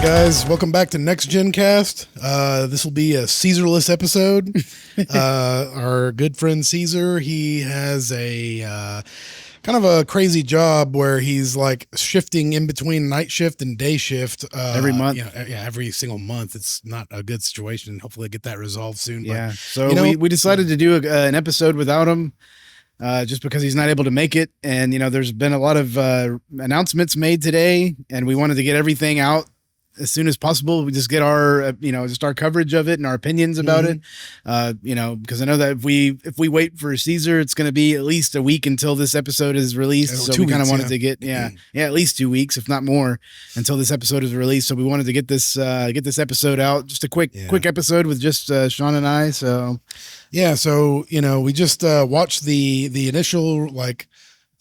Guys, welcome back to Next Gen Cast. This will be a Caesarless episode. Our good friend Caesar, he has a kind of a crazy job where he's like shifting in between night shift and day shift every month. Every single month. It's not a good situation. Hopefully, get that resolved soon. Yeah. But, so we decided to do an episode without him. Just because he's not able to make it, and there's been a lot of announcements made today, and we wanted to get everything out as soon as possible. We just get our just our coverage of it and our opinions about it. Because I know that if we wait for Caesar, it's going to be at least a week until this episode is released. So we kind of wanted to get at least 2 weeks, if not more, until this episode is released. So we wanted to get this episode out, just a quick episode with just Sean and I. So. Yeah, so we just watched the initial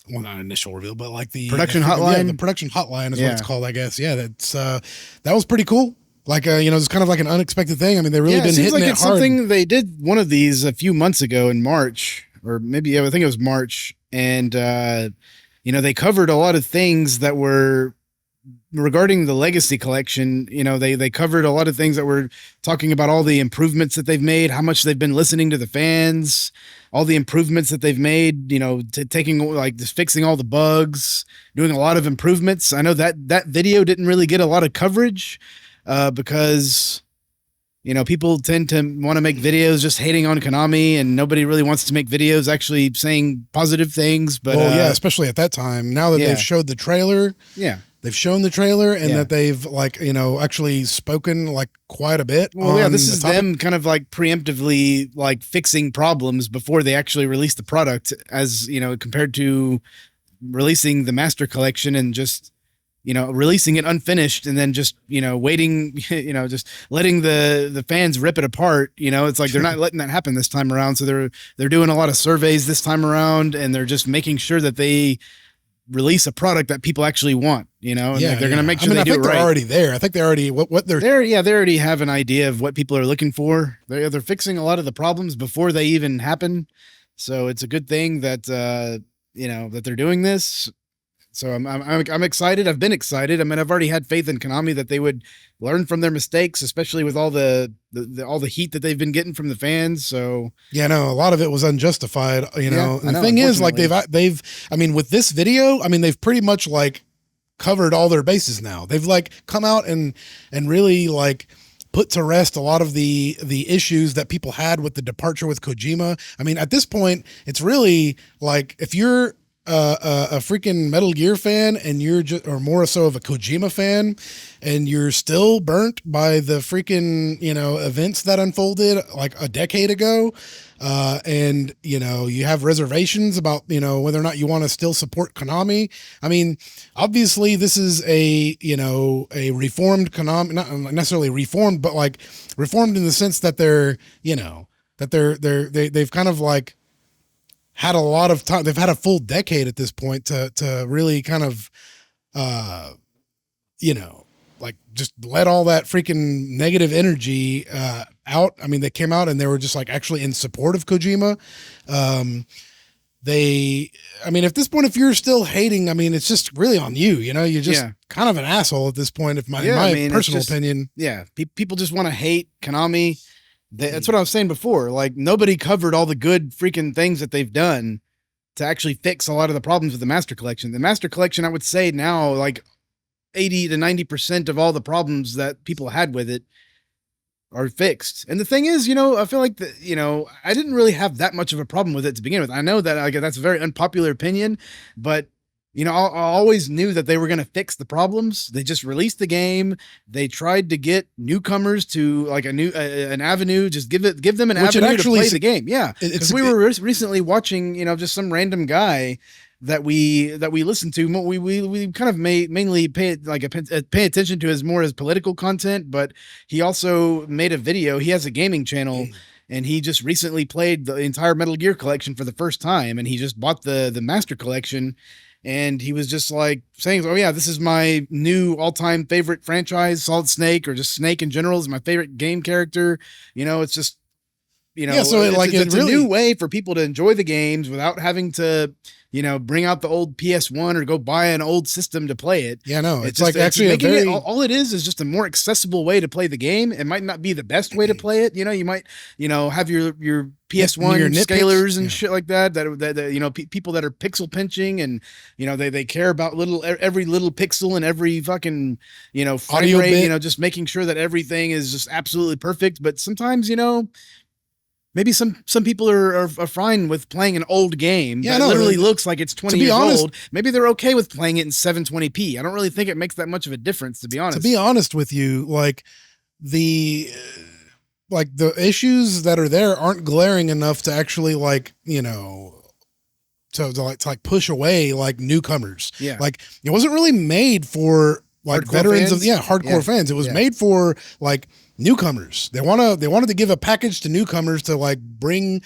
not initial reveal, but like the production hotline. Yeah, the production hotline is what it's called, I guess. Yeah, that's that was pretty cool. Like it's kind of like an unexpected thing. I mean, they've really been hitting like it it's hard. Something they did one of these a few months ago in March, or maybe I think it was March, and they covered a lot of things that were regarding the Legacy Collection. They covered a lot of things that were talking about all the improvements that they've made, how much they've been listening to the fans, all the improvements that they've made, taking just fixing all the bugs, doing a lot of improvements. I know that video didn't really get a lot of coverage because people tend to want to make videos just hating on Konami, and nobody really wants to make videos actually saying positive things. But especially at that time. Now that they've showed the trailer, they've shown the trailer, and that they've actually spoken quite a bit. Well, this is them kind of preemptively fixing problems before they actually release the product, as compared to releasing the Master Collection and just releasing it unfinished and then just waiting, just letting the fans rip it apart. It's like they're not letting that happen this time around. So they're doing a lot of surveys this time around, and they're just making sure that they release a product that people actually want, and they're going to make sure they do it right. They're already there. I think they already they already have an idea of what people are looking for. They're fixing a lot of the problems before they even happen. So it's a good thing that that they're doing this. So I'm excited. I've been excited. I mean, I've already had faith in Konami that they would learn from their mistakes, especially with all the all the heat that they've been getting from the fans. So a lot of it was unjustified. And the thing is, they've with this video, they've pretty much covered all their bases now. They've come out and really put to rest a lot of the issues that people had with the departure with Kojima. At this point, it's really if you're a freaking Metal Gear fan and you're or more so of a Kojima fan, and you're still burnt by the freaking events that unfolded a decade ago, and you have reservations about whether or not you want to still support Konami. Obviously this is a reformed Konami, not necessarily reformed, but reformed in the sense that they're they've kind of had a lot of time. They've had a full decade at this point to really kind of, just let all that freaking negative energy out. They came out and they were just actually in support of Kojima. At this point, if you're still hating, it's just really on you. You're just kind of an asshole at this point. In my personal opinion. Yeah. People just want to hate Konami. That's what I was saying before. Nobody covered all the good freaking things that they've done to actually fix a lot of the problems with the Master Collection. The Master Collection, I would say now, 80 to 90% of all the problems that people had with it are fixed. And the thing is, I feel like I didn't really have that much of a problem with it to begin with. I know that that's a very unpopular opinion, but I always knew that they were going to fix the problems. They just released the game. They tried to get newcomers to an avenue, just give them an avenue to play the game. Yeah. Because we were recently watching, just some random guy that we listened to. We kind of mainly pay attention to his political content, but he also made a video. He has a gaming channel. And he just recently played the entire Metal Gear collection for the first time. And he just bought the Master Collection. And he was just saying, oh yeah, this is my new all-time favorite franchise, Solid Snake, or just Snake in general is my favorite game character. It's just, so it's a new way for people to enjoy the games without having to bring out the old PS1 or go buy an old system to play it. Yeah, no, it's like actually all it is just a more accessible way to play the game. It might not be the best way to play it. You might, have your PS1 your scalers and shit like that people that are pixel pinching and, they care about every little pixel and every fucking, frame rate, just making sure that everything is just absolutely perfect. But sometimes, maybe some people are fine with playing an old game that literally looks like it's 20 years old. Maybe they're okay with playing it in 720p. I don't really think it makes that much of a difference, to be honest. To be honest with you, like the issues that are there aren't glaring enough to actually to push away like newcomers. Yeah. Like it wasn't really made for like hardcore veterans fans? Hardcore fans. It was made for like newcomers. They wanted to give a package to newcomers to like bring,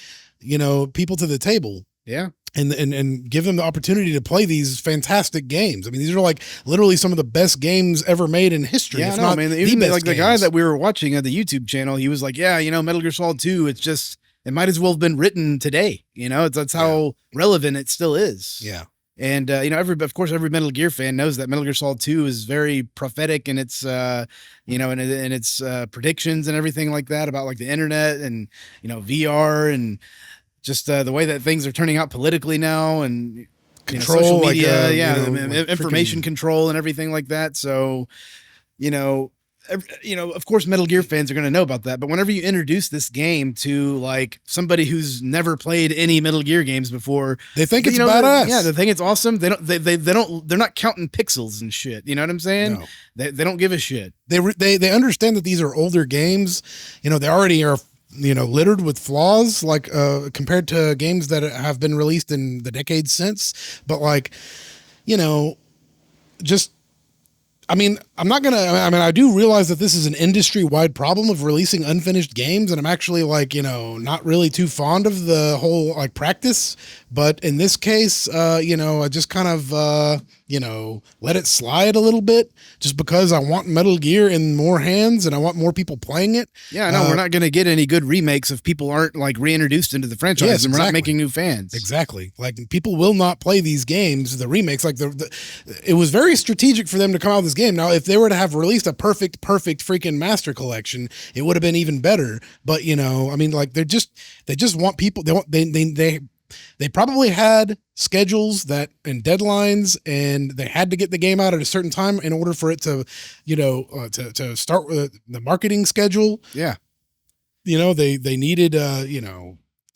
people to the table. Yeah. And give them the opportunity to play these fantastic games. I mean, these are like literally some of the best games ever made in history. Yeah, no, man. Even the guy that we were watching at the YouTube channel, he was like, yeah, Metal Gear Solid 2, it might as well have been written today. That's how relevant it still is. Yeah. And, of course, every Metal Gear fan knows that Metal Gear Solid 2 is very prophetic in its, in its predictions and everything like that about like the internet and, VR and just the way that things are turning out politically now and control, social media, information control and everything like that. So, of course, Metal Gear fans are going to know about that. But whenever you introduce this game to like somebody who's never played any Metal Gear games before, they think it's badass. Yeah, they think it's awesome. They're not counting pixels and shit. You know what I'm saying? No. They don't give a shit. They understand that these are older games. They already are, littered with flaws, like compared to games that have been released in the decades since. But like, just. I do realize that this is an industry-wide problem of releasing unfinished games, and I'm actually not really too fond of the whole like practice. But in this case, I just kind of, let it slide a little bit just because I want Metal Gear in more hands and I want more people playing it. Yeah, no, we're not going to get any good remakes if people aren't like reintroduced into the franchise. Yes, and we're exactly. not making new fans. Exactly. Like people will not play these games, the remakes. Like it was very strategic for them to come out with this game. Now, if they were to have released a perfect freaking master collection, it would have been even better. But they just want people. They probably had schedules and deadlines, and they had to get the game out at a certain time in order for it to, to start with the marketing schedule. Yeah. They needed,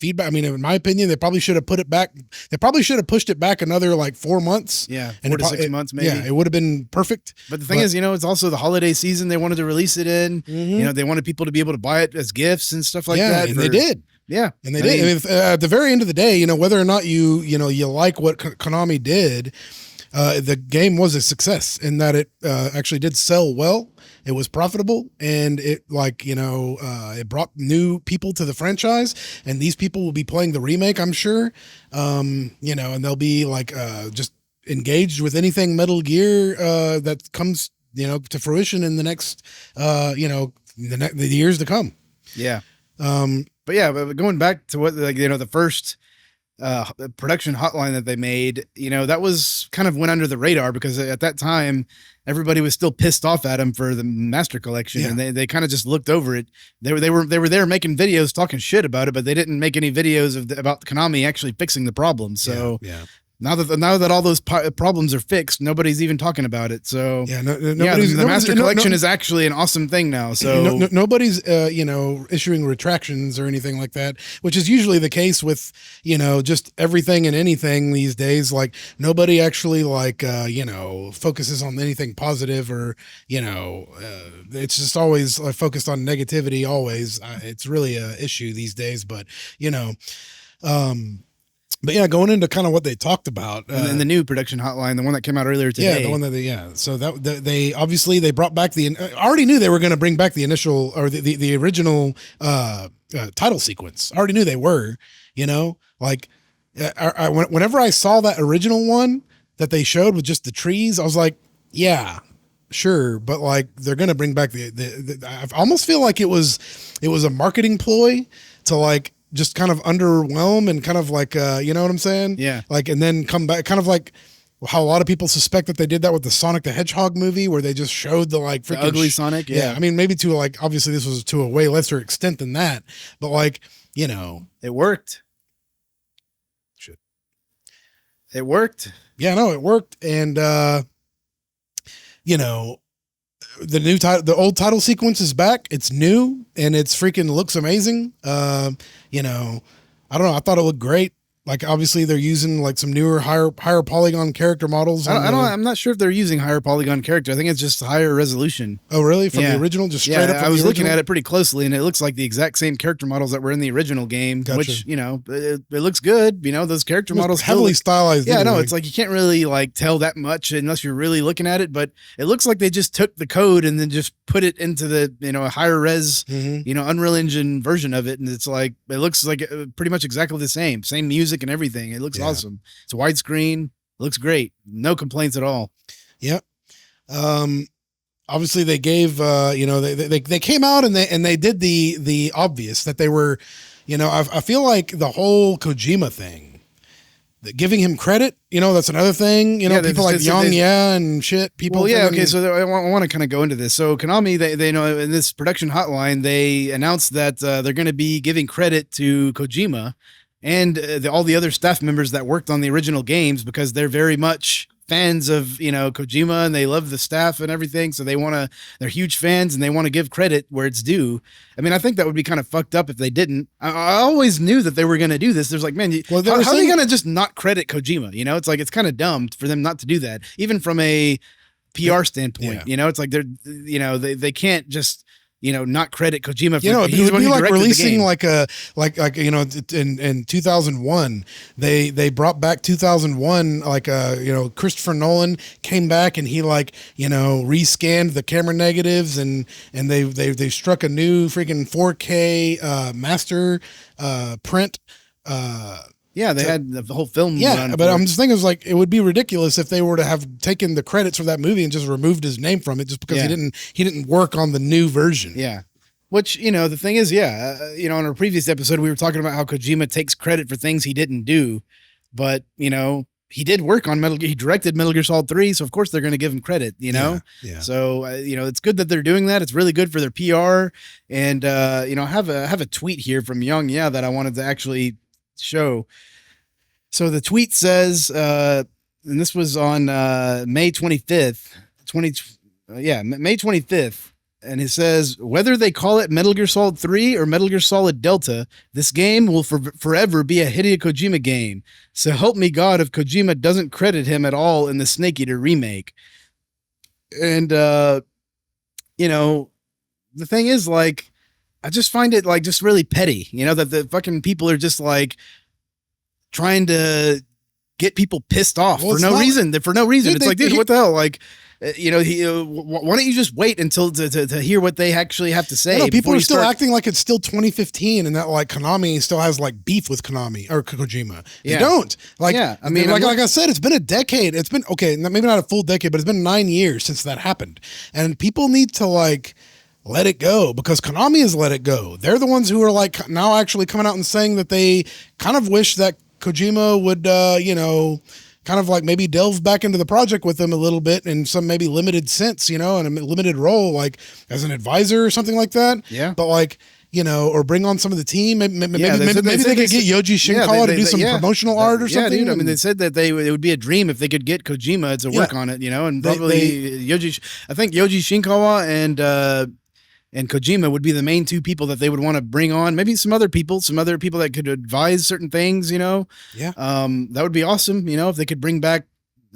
feedback. I mean, in my opinion, they probably should have put it back. They probably should have pushed it back another like 4 months. Yeah. 4 to 6 months, maybe. Yeah. It would have been perfect. But the thing is, it's also the holiday season. They wanted to release it in, they wanted people to be able to buy it as gifts and stuff like that. And they did. Yeah. And they did. At the very end of the day, whether or not you like what Konami did, the game was a success in that it actually did sell well. It was profitable, and it it brought new people to the franchise, and these people will be playing the remake, I'm sure. And they'll be just engaged with anything Metal Gear that comes, to fruition in the next, the years to come. Yeah. But going back to what the first production hotline that they made, that was kind of went under the radar because at that time everybody was still pissed off at him for the master collection, and they kind of just looked over it. They were there making videos talking shit about it, but they didn't make any videos about Konami actually fixing the problem. So yeah. Now that all those problems are fixed, nobody's even talking about it. So the master collection is actually an awesome thing now. So nobody's issuing retractions or anything like that, which is usually the case with just everything and anything these days. Like nobody actually focuses on anything positive or it's just always focused on negativity. Always, it's really a issue these days. But But yeah, going into kind of what they talked about, and the new production hotline, the one that came out earlier today. Yeah, the one that So that they obviously brought back I already knew they were going to bring back the initial or the original title sequence. I already knew they were. Whenever I saw that original one that they showed with just the trees, I was like, yeah, sure, but they're going to bring back I almost feel like it was a marketing ploy to just kind of underwhelm and kind of like, you know what I'm saying? Yeah. Like, and then come back, kind of like how a lot of people suspect that they did that with the Sonic the Hedgehog movie, where they just showed the like freaking the ugly Sonic. Yeah. I mean, maybe to like, obviously this was to a way lesser extent than that, but like, you know, it worked. Shit. It worked. Yeah, no, it worked. And, you know, the new title, the old title sequence is back. It's new and it's freaking looks amazing. You know, I don't know. I thought it looked great. Like obviously they're using like some newer, higher polygon character models. I'm not sure if they're using higher polygon character. I think it's just higher resolution. Oh, really? From the original, just straight up. I was looking at it pretty closely, and it looks like the exact same character models that were in the original game. Gotcha. Which, you know, it looks good. You know, those character models heavily stylized. Yeah, no, it's like you can't really like tell that much unless you're really looking at it. But it looks like they just took the code and then just put it into the a higher res, you know, Unreal Engine version of it, and it's like it looks like pretty much exactly the same music and everything. It looks awesome. It's widescreen. It looks great. No complaints at all. Yeah. Obviously they gave, you know, they came out and they did the obvious that they were, you know, I feel like the whole Kojima thing, giving him credit, you know, that's another thing, you know, people like Young and shit. People. Well, yeah. Okay. So I want to kind of go into this. So Konami, they know in this production hotline, they announced that they're going to be giving credit to Kojima and all the other staff members that worked on the original games, because they're very much fans of, you know, Kojima, and they love the staff and everything. So they're huge fans and they want to give credit where it's due. I mean, I think that would be kind of fucked up if they didn't. I always knew that they were going to do this. There's like, man, how are they going to just not credit Kojima? You know, it's like, it's kind of dumb for them not to do that, even from a PR standpoint. You know, it's like you know, they can't just, you know, not credit Kojima for, you know, it would be like releasing like you know, in 2001 they brought back 2001, like you know, Christopher Nolan came back and he like, you know, rescanned the camera negatives and they struck a new freaking 4K master print. Yeah, they had the whole film. Yeah, but I'm just thinking, it's like, it would be ridiculous if they were to have taken the credits for that movie and just removed his name from it just because he didn't work on the new version. Yeah, which, you know, the thing is, you know, in our previous episode we were talking about how Kojima takes credit for things he didn't do, but you know, he did work on Metal Gear. He directed Metal Gear Solid 3, so of course they're going to give him credit. You know, So you know, it's good that they're doing that. It's really good for their PR. And you know, I have a tweet here from Young that I wanted to actually show. So the tweet says, and this was on May 25th, May 25th, and it says, whether they call it Metal Gear Solid 3 or Metal Gear Solid Delta, this game will forever be a Hideo Kojima game. So help me God if Kojima doesn't credit him at all in the Snake Eater remake. And you know, the thing is, like, I just find it like just really petty, you know, that the fucking people are just like trying to get people pissed off for no reason. Dude, it's like, dude, what the hell? Like, you know, why don't you just wait until to hear what they actually have to say? No, people are still acting like it's still 2015 and that like Konami still has like beef with Konami or Kojima. They don't. Like, I mean, like I said, it's been a decade. It's been, okay, maybe not a full decade, but it's been 9 years since that happened. And people need to like let it go, because Konami has let it go. They're the ones who are like now actually coming out and saying that they kind of wish that Kojima would, you know, kind of like maybe delve back into the project with them a little bit in some maybe limited sense, you know, in a limited role, like as an advisor or something like that. Yeah. But like, you know, or bring on some of the team. Maybe they could get Yoji Shinkawa to do some promotional art or something. Dude, I mean, they said that it would be a dream if they could get Kojima to work on it, you know, and probably I think Yoji Shinkawa and Kojima would be the main two people that they would want to bring on. Maybe some other people that could advise certain things, you know? Yeah. That would be awesome, you know, if they could bring back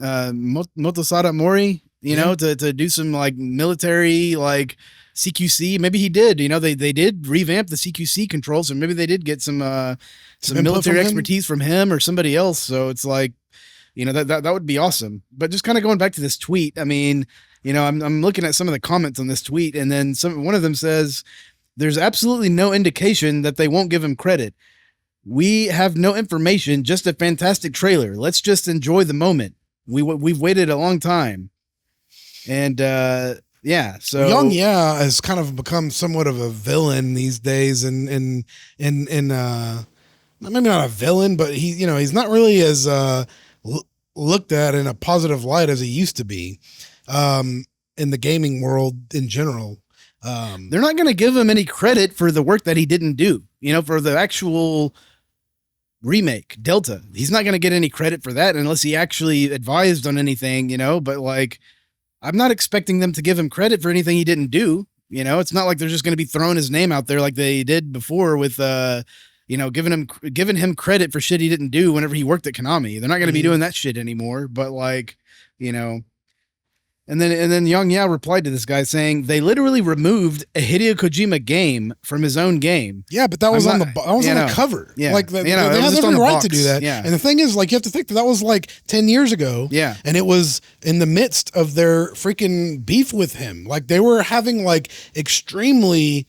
Motosada Mori, you know, to do some like military, like CQC. Maybe he did, you know, they did revamp the CQC controls, and maybe they did get some military expertise from him or somebody else. So it's like, you know, that would be awesome. But just kind of going back to this tweet, I mean, you know, I'm looking at some of the comments on this tweet, and then one of them says, there's absolutely no indication that they won't give him credit. We have no information, just a fantastic trailer. Let's just enjoy the moment. We've waited a long time. And Yeah. So Young has kind of become somewhat of a villain these days, and maybe not a villain, but he's not really as looked at in a positive light as he used to be in the gaming world in general. They're not going to give him any credit for the work that he didn't do, for the actual remake Delta. He's not going to get any credit for that unless he actually advised on anything, but like, I'm not expecting them to give him credit for anything he didn't do. It's not like they're just going to be throwing his name out there like they did before with, giving him credit for shit he didn't do whenever he worked at Konami. They're not going to be doing that shit anymore. But like, and then Young Ya replied to this guy saying they literally removed a Hideo Kojima game from his own game. Yeah, but that was on the cover. Yeah, like they have every right to do that. Yeah. And the thing is, like, you have to think that was like 10 years ago. Yeah, and it was in the midst of their freaking beef with him. Like they were having like extremely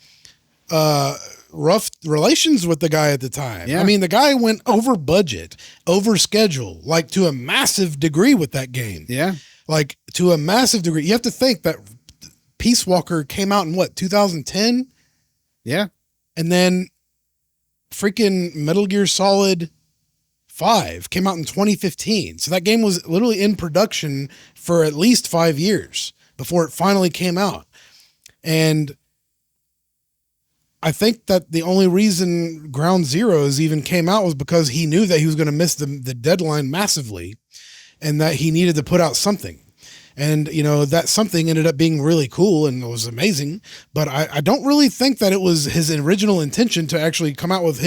rough relations with the guy at the time. Yeah. I mean, the guy went over budget, over schedule, like to a massive degree with that game. Yeah. Like to a massive degree. You have to think that Peace Walker came out in 2010? Yeah. And then freaking Metal Gear Solid 5 came out in 2015. So that game was literally in production for at least 5 years before it finally came out. And I think that the only reason Ground Zeroes even came out was because he knew that he was going to miss the deadline massively and that he needed to put out something. And, that something ended up being really cool and it was amazing. But I don't really think that it was his original intention to actually come out with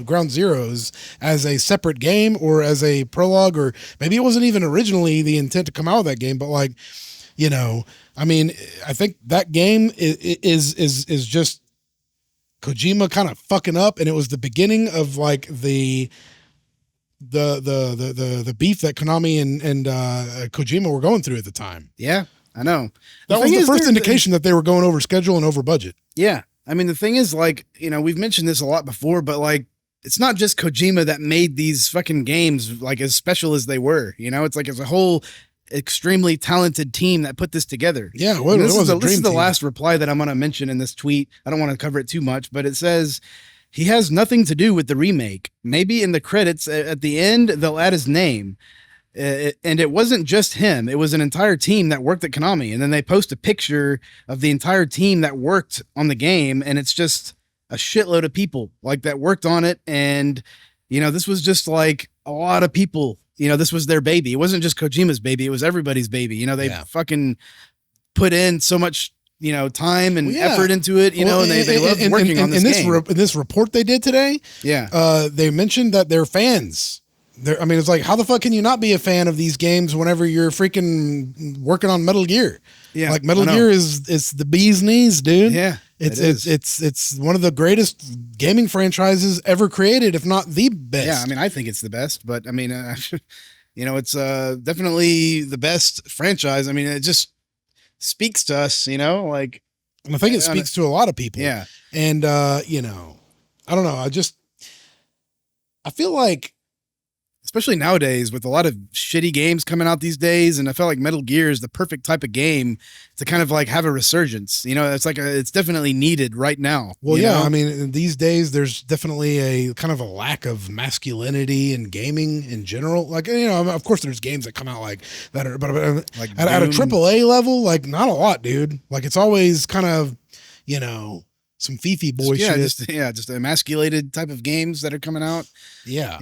Ground Zeroes as a separate game or as a prologue, or maybe it wasn't even originally the intent to come out with that game. But like, I mean, I think that game is just Kojima kind of fucking up, and it was the beginning of like the beef that Konami and Kojima were going through at the time. Yeah, I know. That was the first indication that they were going over schedule and over budget. Yeah. I mean, the thing is, like, we've mentioned this a lot before, but like, it's not just Kojima that made these fucking games like as special as they were. It's like it's a whole extremely talented team that put this together. Yeah, well, this is the last reply that I'm going to mention in this tweet. I don't want to cover it too much, but it says he has nothing to do with the remake. Maybe in the credits at the end they'll add his name. And it wasn't just him. It was an entire team that worked at Konami. And then they post a picture of the entire team that worked on the game, and it's just a shitload of people like that worked on it. And this was just like a lot of people. This was their baby. It wasn't just Kojima's baby. It was everybody's baby. They fucking put in so much, time and effort into it, and they loved working on this game. In this report they did today, they mentioned that they're fans. It's like, how the fuck can you not be a fan of these games whenever you're freaking working on Metal Gear? Yeah, like Metal Gear is the bee's knees, dude. Yeah. It's one of the greatest gaming franchises ever created, if not the best. Yeah, I mean, I think it's the best, but I mean, it's definitely the best franchise. I mean, it just speaks to us, like. And I think it speaks to a lot of people. Yeah, and I don't know. I feel like, especially nowadays with a lot of shitty games coming out these days, and I felt like Metal Gear is the perfect type of game to kind of like have a resurgence. It's like it's definitely needed right now. Well, yeah, I mean, these days there's definitely a kind of a lack of masculinity in gaming in general. Like, of course there's games that come out like that are, but like at a AAA level, like not a lot, dude. Like it's always kind of, some fifi boy shit. Just emasculated type of games that are coming out. Yeah.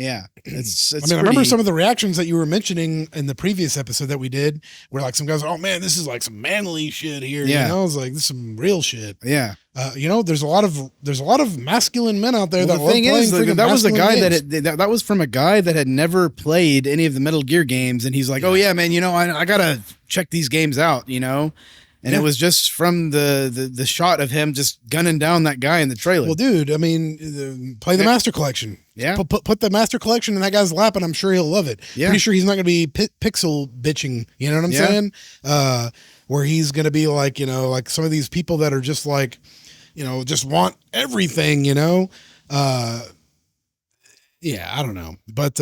It's I remember some of the reactions that you were mentioning in the previous episode that we did, where like some guys, oh man, this is like some manly shit here. Yeah. I was like, this is some real shit. Yeah. There's a lot of masculine men out there that the thing is, that was a guy games. that was from a guy that had never played any of the Metal Gear games, and he's like, oh yeah, man, I gotta check these games out, And it was just from the shot of him just gunning down that guy in the trailer. Well, dude, I mean, play the Master Collection. Yeah. Put the Master Collection in that guy's lap, and I'm sure he'll love it. Yeah. Pretty sure he's not going to be pixel bitching. You know what I'm saying? Where he's going to be like, like some of these people that are just like, just want everything, Yeah, I don't know. But,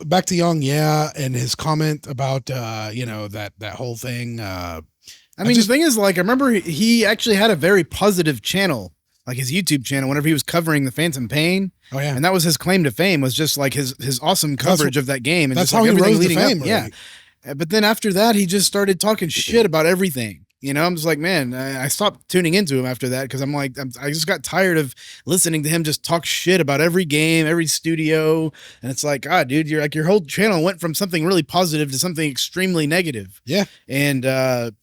back to Young, and his comment about that whole thing I mean, the thing is, like, I remember he actually had a very positive channel, like his YouTube channel, whenever he was covering the Phantom Pain. Oh yeah, and that was his claim to fame, was just like his awesome coverage of that game, and that's just how like he everything rose to leading fame. up. Yeah, but then after that, he just started talking shit about everything. You know, I'm just like, man, I stopped tuning into him after that because I'm like, I just got tired of listening to him just talk shit about every game, every studio. And it's like, God, dude, you're like, your whole channel went from something really positive to something extremely negative. Yeah. And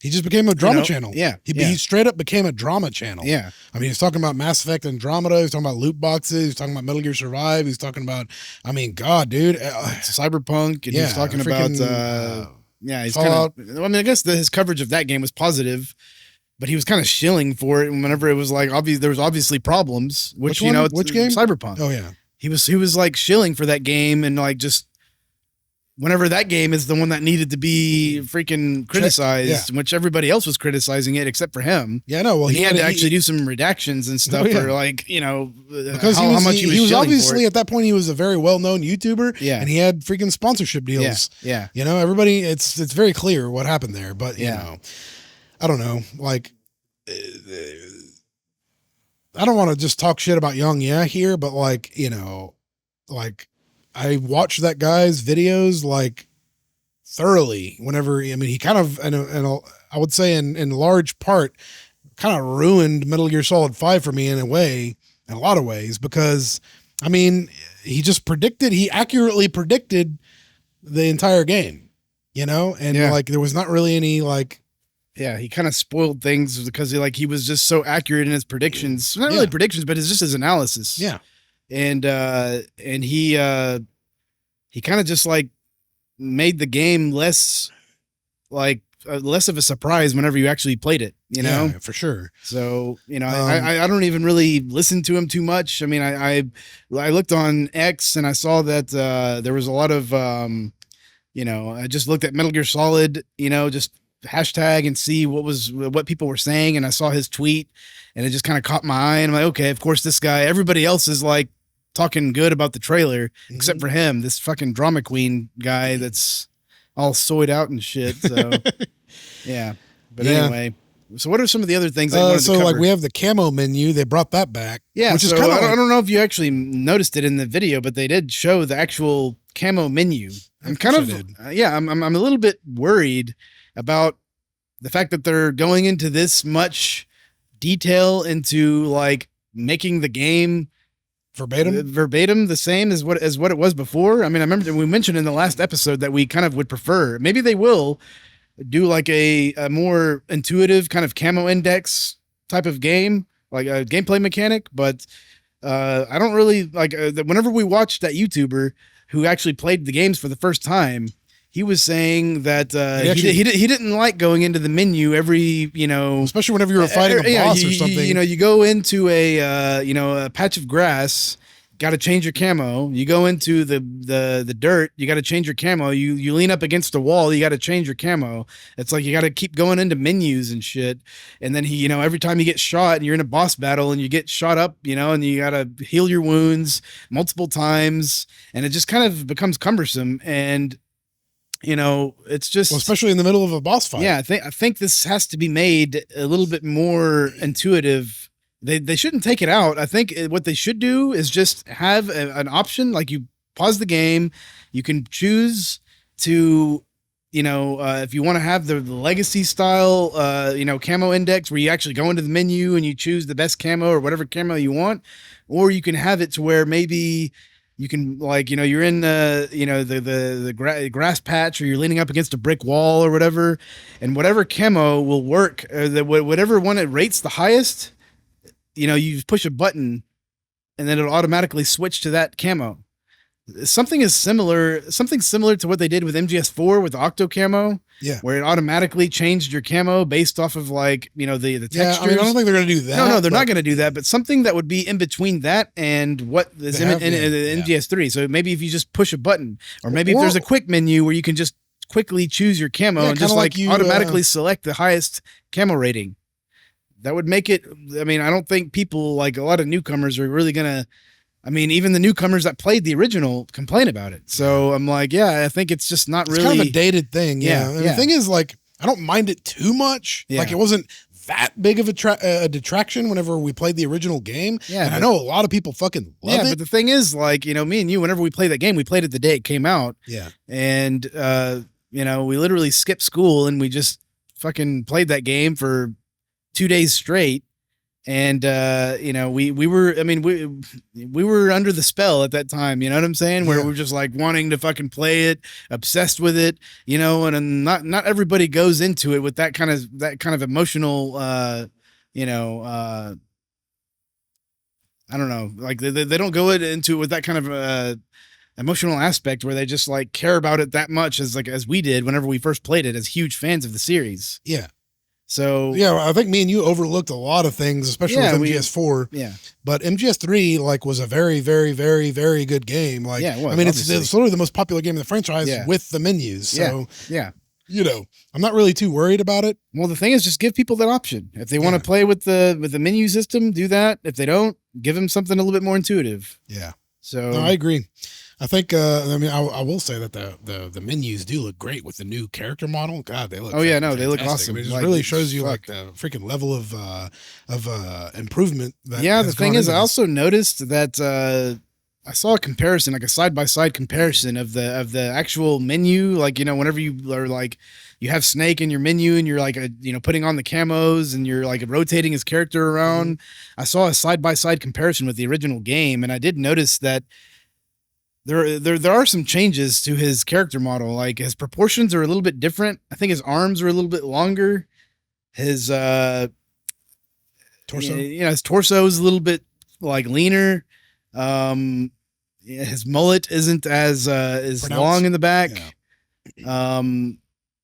he just became a drama channel. Yeah. He straight up became a drama channel. Yeah. I mean, he's talking about Mass Effect Andromeda. He's talking about loot boxes. He's talking about Metal Gear Survive. He's talking about, I mean, God, dude. Cyberpunk. And he's talking about, yeah, he's kind of. I mean, I guess his coverage of that game was positive, but he was kind of shilling for it. And whenever it was like obvious, there was obviously problems. Which game? Cyberpunk. Oh yeah, he was like shilling for that game, and like just whenever that game is the one that needed to be freaking criticized, which everybody else was criticizing it except for him. Yeah, no. Well, he had to actually do some redactions and stuff for like because how much he was obviously at that point he was a very well known YouTuber. Yeah, and he had freaking sponsorship deals. Yeah. You know, everybody. It's very clear what happened there, but you know, I don't know. Like, I don't want to just talk shit about Young here, but like, you know, like. I watched that guy's videos like thoroughly whenever, I mean, he kind of, and I would say in large part, kind of ruined Metal Gear Solid 5 for me in a way, in a lot of ways, because I mean, he accurately predicted the entire game, you know, and like there was not really any like, he kind of spoiled things because he was just so accurate in his predictions. Not really predictions, but it's just his analysis. Yeah. And he kind of just like made the game less of a surprise whenever you actually played it, you know? Yeah, for sure. So, you know, I don't even really listen to him too much. I mean, I looked on X and I saw that there was a lot of, you know, I just looked at Metal Gear Solid, you know, just hashtag and see what people were saying. And I saw his tweet and it just kind of caught my eye. And I'm like, okay, of course, this guy, everybody else is like, talking good about the trailer, except for him, this fucking drama queen guy that's all soyed out and shit. So, yeah. But anyway, so what are some of the other things? So like we have the camo menu. They brought that back. Yeah. Which is kind of. I don't know if you actually noticed it in the video, but they did show the actual camo menu. I'm kind of. I'm a little bit worried about the fact that they're going into this much detail into like making the game verbatim the same as what it was before. I mean, I remember we mentioned in the last episode that we kind of would prefer, maybe they will do like a more intuitive kind of camo index type of game, like a gameplay mechanic. But I don't really like whenever we watched that YouTuber who actually played the games for the first time, he was saying that he didn't like going into the menu every, you know, especially whenever you were fighting a boss or something. You know, you go into a patch of grass, got to change your camo. You go into the dirt, you got to change your camo. You lean up against a wall, you got to change your camo. It's like you got to keep going into menus and shit. And then you know, every time you get shot and you're in a boss battle and you get shot up, you know, and you got to heal your wounds multiple times, and it just kind of becomes cumbersome. And you know, it's just especially in the middle of a boss fight. Yeah, I think this has to be made a little bit more intuitive. They shouldn't take it out. I think what they should do is just have an option, like you pause the game, you can choose to, you know, if you want to have the legacy style, you know, camo index where you actually go into the menu and you choose the best camo or whatever camo you want, or you can have it to where maybe you can, like, you know, you're in you know, the grass patch, or you're leaning up against a brick wall or whatever, and whatever camo will work, whatever one it rates the highest, you know, you push a button and then it'll automatically switch to that camo. Something similar to what they did with MGS4 with the Octo camo. Yeah. Where it automatically changed your camo based off of, like, you know, the textures. Yeah, I mean, I don't think they're going to do that. No, they're not going to do that, but something that would be in between that and what is in MGS3. So maybe if you just push a button, or maybe if there's a quick menu where you can just quickly choose your camo and just like automatically select the highest camo rating. That would make it, I mean, I don't think people, like a lot of newcomers, are really going to, I mean, even the newcomers that played the original complain about it. So I'm like, yeah, I think it's just not really kind of a dated thing. Yeah. And the thing is, like, I don't mind it too much. Yeah. Like it wasn't that big of a detraction whenever we played the original game. Yeah, and I know a lot of people fucking love it. But the thing is, like, you know, me and you, whenever we played that game, we played it the day it came out. Yeah. And, you know, we literally skipped school and we just fucking played that game for 2 days straight. And, you know, we were under the spell at that time, you know what I'm saying? Where we're just like wanting to fucking play it, obsessed with it, you know, and not everybody goes into it with that kind of emotional, you know, I don't know, like they don't go into it with that kind of, emotional aspect where they just like care about it that much as we did whenever we first played it as huge fans of the series. Yeah. So yeah, I think me and you overlooked a lot of things, especially with MGS4. Yeah, but MGS3 like was a very, very, very, very good game. Like, yeah, it was, I mean, it's literally the most popular game in the franchise with the menus. So yeah, you know, I'm not really too worried about it. Well, the thing is, just give people that option. If they want to play with the menu system, do that. If they don't, give them something a little bit more intuitive. Yeah. So no, I agree. I think, I mean, I will say that the menus do look great with the new character model. God, they look. Oh yeah, no, they look awesome. I mean, it just really shows you like the freaking level of improvement. That the thing is, I also noticed that I saw a comparison, like a side by side comparison of the actual menu. Like, you know, whenever you are like, you have Snake in your menu and you're like, you know, putting on the camos and you're like rotating his character around. I saw a side by side comparison with the original game, and I did notice that. There are some changes to his character model. Like his proportions are a little bit different. I think his arms are a little bit longer. His torso, you know, his torso is a little bit like leaner. His mullet isn't as long in the back. Yeah.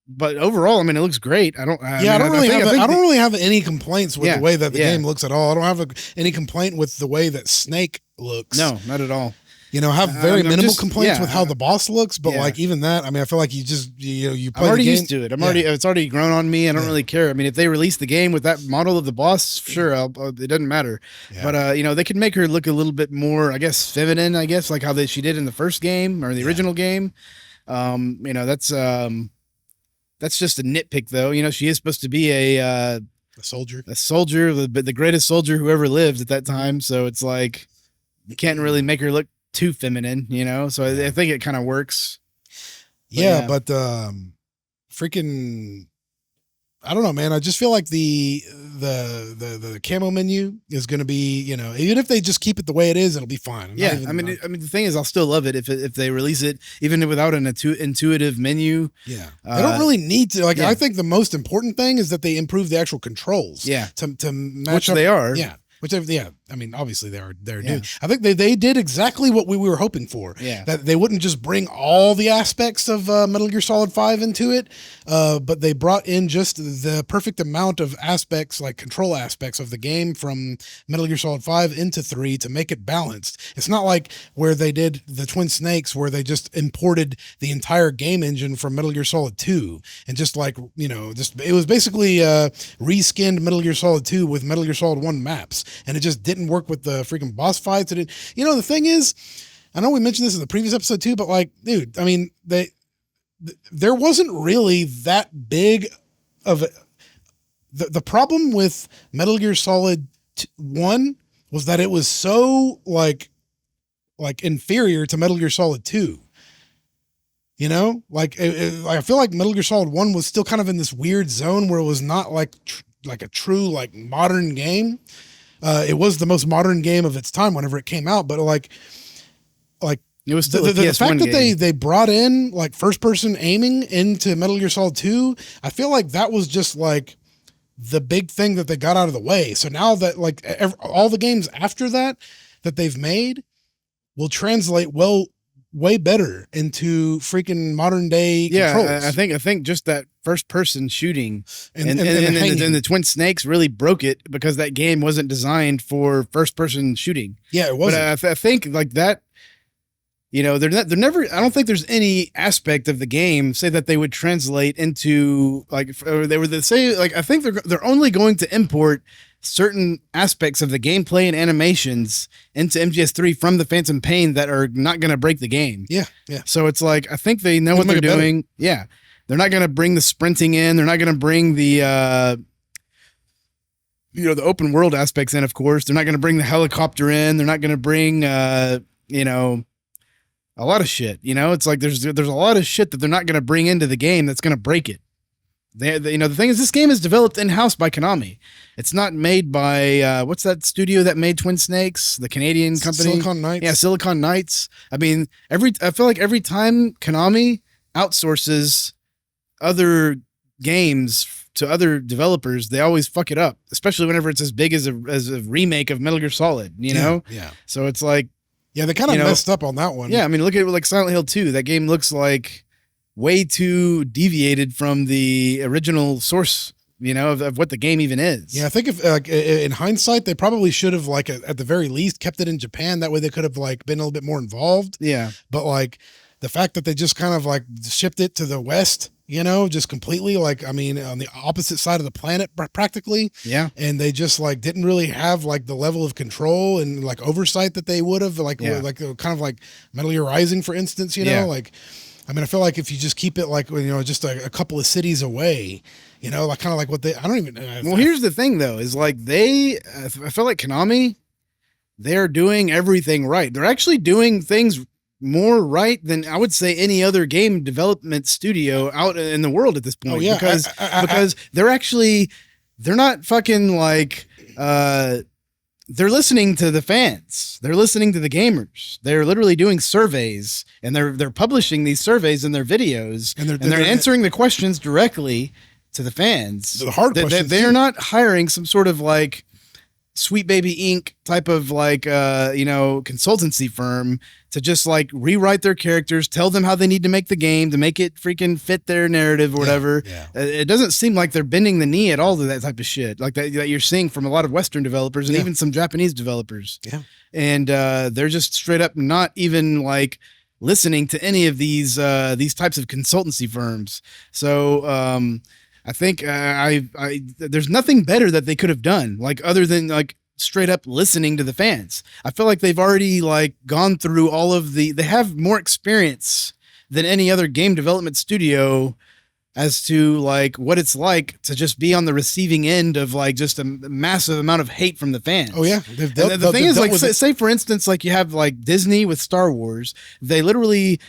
But overall, I mean, it looks great. I don't really have any complaints with the way that the game looks at all. I don't have any complaint with the way that Snake looks. No, not at all. You know, have very minimal complaints with how the boss looks, but like even that, I mean, I feel like you play I'm already the game. used to it. It's already grown on me. I don't really care. I mean, if they release the game with that model of the boss, sure, it doesn't matter. Yeah. But you know, they could make her look a little bit more, I guess, feminine. I guess like how she did in the first game or the original game. You know, that's just a nitpick, though. You know, she is supposed to be a soldier, the greatest soldier who ever lived at that time. So it's like you can't really make her look too feminine, you know, so I think it kind of works. But freaking, I don't know, man. I just feel like the camo menu is going to be, you know, even if they just keep it the way it is, it'll be fine. I mean, the thing is, I'll still love it if they release it even without an intuitive menu. Yeah, they don't really need to. Like, I think the most important thing is that they improve the actual controls. Yeah, to match which up. They are. Yeah. Which, I mean, obviously they're doing. I think they did exactly what we were hoping for. Yeah. That they wouldn't just bring all the aspects of Metal Gear Solid 5 into it, but they brought in just the perfect amount of aspects, like control aspects of the game from Metal Gear Solid 5 into 3 to make it balanced. It's not like where they did the Twin Snakes, where they just imported the entire game engine from Metal Gear Solid 2 and just like, you know, it was basically reskinned Metal Gear Solid 2 with Metal Gear Solid 1 maps. And it just didn't work with the freaking boss fights. You know, the thing is, I know we mentioned this in the previous episode too, but like, dude, I mean, there wasn't really that big of the problem with Metal Gear Solid 1 was that it was so like inferior to Metal Gear Solid 2. You know, like I feel like Metal Gear Solid 1 was still kind of in this weird zone where it was not like a true like modern game. It was the most modern game of its time whenever it came out, but like it was still the fact that they brought in like first person aiming into Metal Gear Solid 2, I feel like that was just like the big thing that they got out of the way. So now that like all the games after that they've made will translate way better into freaking modern day controls. I think just that first person shooting and the Twin Snakes really broke it because that game wasn't designed for first person shooting. Yeah, it wasn't. But I think like that, you know, they're never, I don't think there's any aspect of the game say that they would translate into like, or they would say like, I think they're only going to import certain aspects of the gameplay and animations into MGS3 from the Phantom Pain that are not going to break the game. Yeah. So it's like, I think they know what they're doing. Yeah. They're not going to bring the sprinting in. They're not going to bring the the open world aspects in, of course. They're not going to bring the helicopter in. They're not going to bring, a lot of shit. It's like there's a lot of shit that they're not going to bring into the game that's going to break it. The thing is, this game is developed in-house by Konami. It's not made by, what's that studio that made Twin Snakes? The Canadian company? Silicon Knights. Yeah, Silicon Knights. I mean, I feel like every time Konami outsources other games to other developers, they always fuck it up, especially whenever it's as big as a remake of Metal Gear Solid, know? Yeah. So it's like... Yeah, they kind of messed up on that one. Yeah, I mean, look at it like Silent Hill 2. That game looks like way too deviated from the original source, of what the game even is. Yeah, I think if in hindsight, they probably should have at the very least kept it in Japan. That way they could have been a little bit more involved. Yeah. But the fact that they just kind of shipped it to the West, just completely on the opposite side of the planet practically. Yeah. And they just didn't really have the level of control and oversight that they would have kind of like Metal Gear Rising, for instance, I feel like if you just keep it just a couple of cities away, kind of like what they, I don't even know. Well, here's the thing though, is I feel like Konami, they're doing everything right. They're actually doing things more right than I would say any other game development studio out in the world at this point. Oh, yeah. Because they're not fucking they're listening to the fans. They're listening to the gamers. They're literally doing surveys, and they're publishing these surveys in their videos, and they're answering the questions directly to the fans. The hard questions. They're not hiring some sort of Sweet Baby Inc. type of consultancy firm to just rewrite their characters, tell them how they need to make the game to make it freaking fit their narrative or whatever. Yeah. It doesn't seem like they're bending the knee at all to that type of shit that you're seeing from a lot of Western developers and even some Japanese developers. Yeah. And they're just straight up not even listening to any of these types of consultancy firms. So, I think there's nothing better that they could have done, other than straight up listening to the fans. I feel like they've already gone through all of they have more experience than any other game development studio as to what it's like to just be on the receiving end of just a massive amount of hate from the fans. Oh yeah. The thing is say for instance, you have Disney with Star Wars, they literally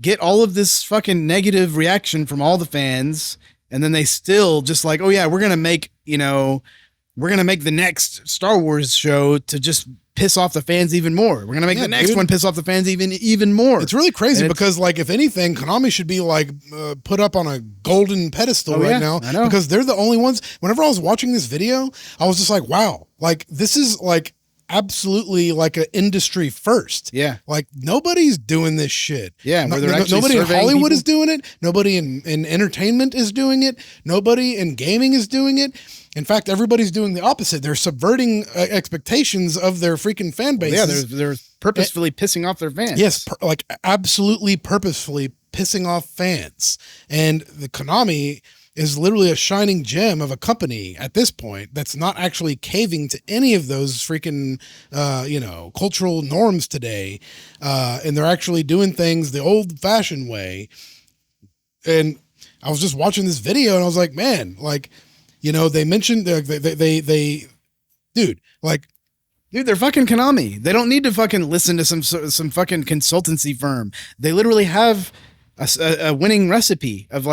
get all of this fucking negative reaction from all the fans. And then they still just oh yeah, we're going to make, we're going to make the next Star Wars show to just piss off the fans even more. We're going to make the next one piss off the fans even more. It's really crazy because if anything, Konami should be put up on a golden pedestal now, I know. Because they're the only ones. Whenever I was watching this video, I was just wow, this is absolutely an industry first. Yeah. Nobody's doing this shit. Yeah. Nobody in Hollywood is doing it. Nobody in entertainment is doing it. Nobody in gaming is doing it. In fact, everybody's doing the opposite. They're subverting expectations of their freaking fan bases. Yeah. They're purposefully pissing off their fans. Yes. Absolutely purposefully pissing off fans. And the Konami is literally a shining gem of a company at this point that's not actually caving to any of those freaking, cultural norms today. And they're actually doing things the old fashioned way. And I was just watching this video and I was like, man, they mentioned dude, they're fucking Konami. They don't need to fucking listen to some fucking consultancy firm. They literally have a winning recipe of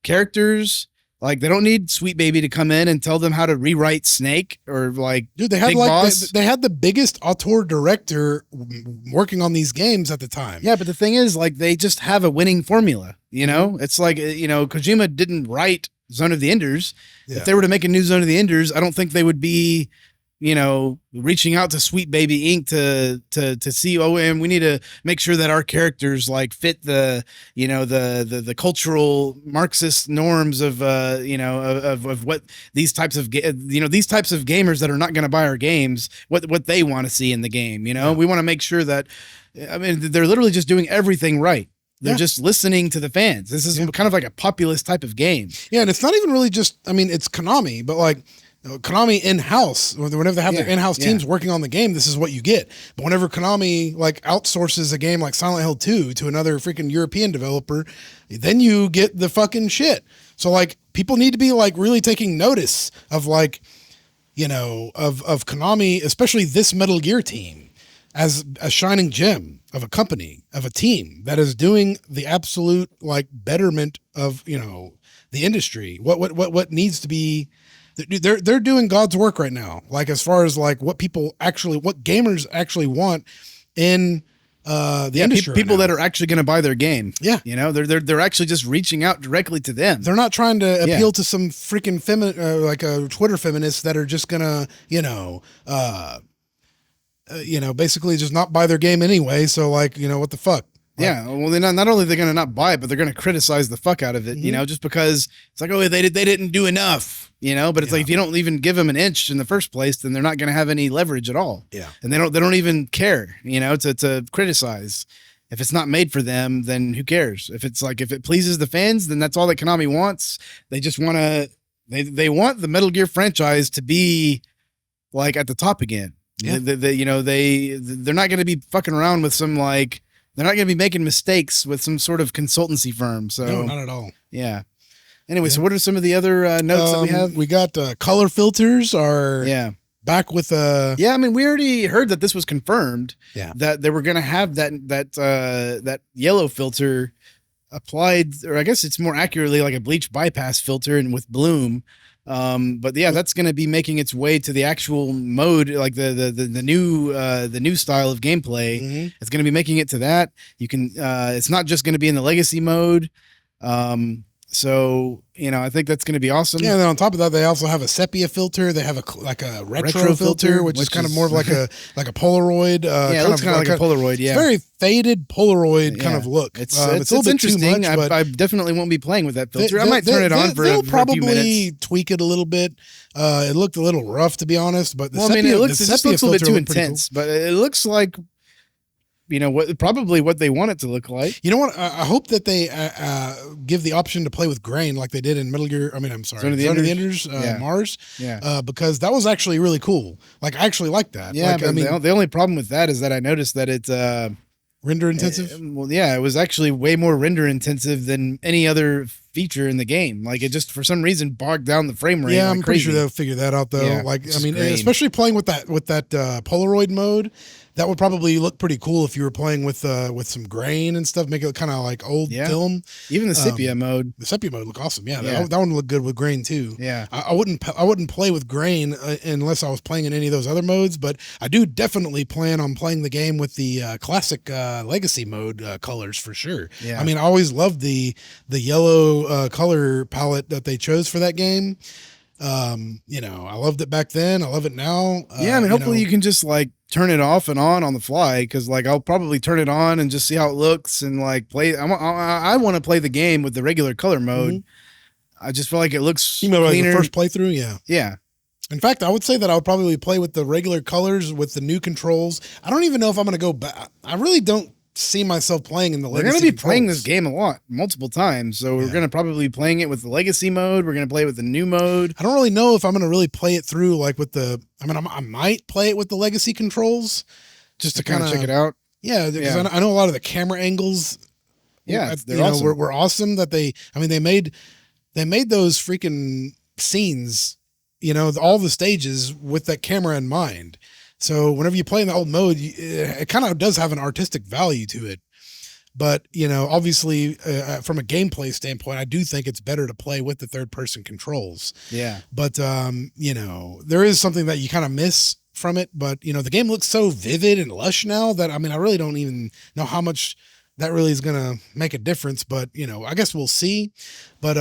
characters. They don't need Sweet Baby to come in and tell them how to rewrite Snake or dude, they had Big Boss. They had the biggest auteur director working on these games at the time. Yeah, but the thing is they just have a winning formula, It's Kojima didn't write Zone of the Enders. Yeah. If they were to make a new Zone of the Enders, I don't think they would be reaching out to Sweet Baby Inc. to see, and we need to make sure that our characters fit the, the cultural Marxist norms of, of what these types of, these types of gamers that are not going to buy our games, what they want to see in the game. We want to make sure that, they're literally just doing everything right. They're just listening to the fans. This is kind of a populist type of game. Yeah. And it's not even really just, it's Konami, but Konami in-house, whenever they have their in-house teams working on the game, this is what you get. But whenever Konami like outsources a game like Silent Hill 2 to another freaking European developer, then you get the fucking shit. So like people need to be like really taking notice of like, you know, of Konami, especially this Metal Gear team, as a shining gem of a company, of a team that is doing the absolute like betterment of, you know, the industry. What needs to be. They're doing God's work right now. Like as far as like what gamers actually want in the industry. People that are actually going to buy their game. Yeah, you know, they're actually just reaching out directly to them. They're not trying to appeal to some freaking like a Twitter feminists that are just gonna basically just not buy their game anyway. So like, you know, what the fuck. Yeah, well, they're not only they're going to not buy it, but they're going to criticize the fuck out of it, you know, just because it's like, oh, they didn't do enough, you know, but it's like, if you don't even give them an inch in the first place, then they're not going to have any leverage at all. Yeah. And they don't even care, you know, to criticize. If it's not made for them, then who cares? If it pleases the fans, then that's all that Konami wants. They just want they want the Metal Gear franchise to be like at the top again. Yeah. They're not going to be fucking around with some like, they're not going to be making mistakes with some sort of consultancy firm. So no, not at all. Yeah. Anyway, so what are some of the other notes that we have? We got color filters are back with yeah, I mean, we already heard that this was confirmed. Yeah. That they were going to have that yellow filter applied, or I guess it's more accurately like a bleach bypass filter and with bloom. But yeah, that's going to be making its way to the actual mode, like the new style of gameplay. Mm-hmm. It's going to be making it to that. You can, it's not just going to be in the legacy mode. So, you know, I think that's going to be awesome. Yeah. And then on top of that, they also have a sepia filter. They have a retro filter, which is kind of more of like a Polaroid. Yeah, it looks kind of like a Polaroid. Yeah. It's very faded Polaroid kind of look. It's a little bit interesting. Too much, I definitely won't be playing with that filter. I might turn it on for a few minutes. They'll probably tweak it a little bit. It looked a little rough, to be honest, but it's just a little bit too intense, but it looks like, you know, what they want it to look like. You know what? I hope that they give the option to play with grain like they did in Metal Gear. I mean, I'm sorry, Zone of the Enders, Mars. Yeah. Because that was actually really cool. Like, I actually like that. Yeah, like, but the only problem with that is that I noticed that it's render intensive. Well, yeah, it was actually way more render intensive than any other feature in the game. Like, it just for some reason bogged down the frame rate. Yeah, like I'm pretty sure they'll figure that out though. Yeah, like, I mean, especially playing with that Polaroid mode. That would probably look pretty cool if you were playing with some grain and stuff, make it kind of like old film. Even the sepia mode. The sepia mode look awesome. Yeah, that one would look good with grain too. Yeah, I wouldn't play with grain unless I was playing in any of those other modes, but I do definitely plan on playing the game with the classic legacy mode colors for sure. Yeah, I mean, I always loved the yellow color palette that they chose for that game. You know, I loved it back then. I love it now. Yeah, I mean, hopefully you can just like turn it off and on the fly, because like I'll probably turn it on and just see how it looks and like play. I want to play the game with the regular color mode. Mm-hmm. I just feel like it looks cleaner. Like the first playthrough. Yeah. In fact, I would say that I would probably play with the regular colors with the new controls. I don't even know if I'm going to go back. I really don't see myself playing in the legacy. We're going to be playing this game multiple times. So we're going to probably be playing it with the legacy mode. We're going to play it with the new mode. I don't really know if I'm going to really play it through like with I might play it with the legacy controls just to kind of check it out. Yeah. Because I know a lot of the camera angles. Yeah. They're awesome. Were awesome that they made those freaking scenes, you know, all the stages with that camera in mind. So whenever you play in the old mode, it kind of does have an artistic value to it. But, you know, obviously from a gameplay standpoint, I do think it's better to play with the third person controls. Yeah. But, you know, there is something that you kind of miss from it. But, you know, the game looks so vivid and lush now that, I mean, I really don't even know how much that really is going to make a difference, but, you know, I guess we'll see. But,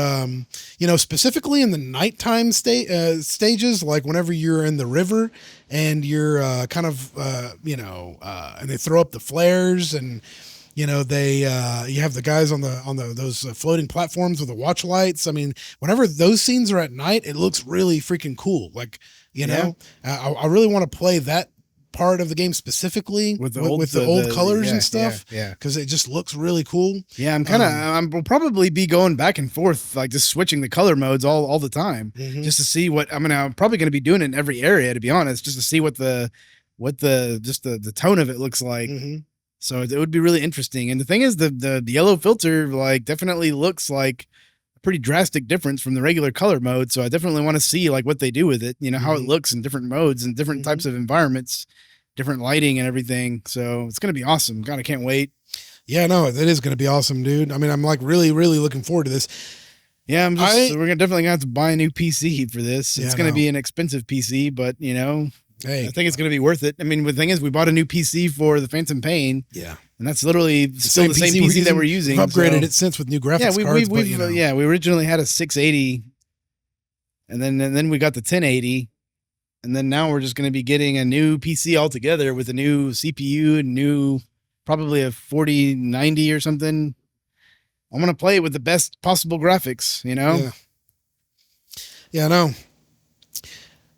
you know, specifically in the nighttime stages, like whenever you're in the river and you're kind of, you know, and they throw up the flares and, you know, you have the guys on those floating platforms with the watch lights. I mean, whenever those scenes are at night, it looks really freaking cool. Like, you know, I really want to play that part of the game specifically with the old colors and stuff. Yeah. Because it just looks really cool. Yeah, we'll probably be going back and forth, like just switching the color modes all the time, just to see what I'm probably going to be doing it in every area, to be honest, just to see what the tone of it looks like. So it would be really interesting. And the thing is, the yellow filter like definitely looks like a pretty drastic difference from the regular color mode. So I definitely want to see like what they do with it, how it looks in different modes and different types of environments, different lighting and everything. So it's going to be awesome. God, I can't wait. Yeah, no, it is going to be awesome, dude. I mean, I'm like really, really looking forward to this. Yeah, we're definitely going to have to buy a new PC for this. It's going to be an expensive PC, but hey, I think it's going to be worth it. I mean, the thing is, we bought a new PC for the Phantom Pain. Yeah. And that's literally still the same PC that we're using. We've upgraded it since with new graphics cards. We originally had a 680, and then we got the 1080, and then now we're just going to be getting a new PC altogether with a new CPU and probably a 4090 or something. I'm going to play it with the best possible graphics, Yeah, I know.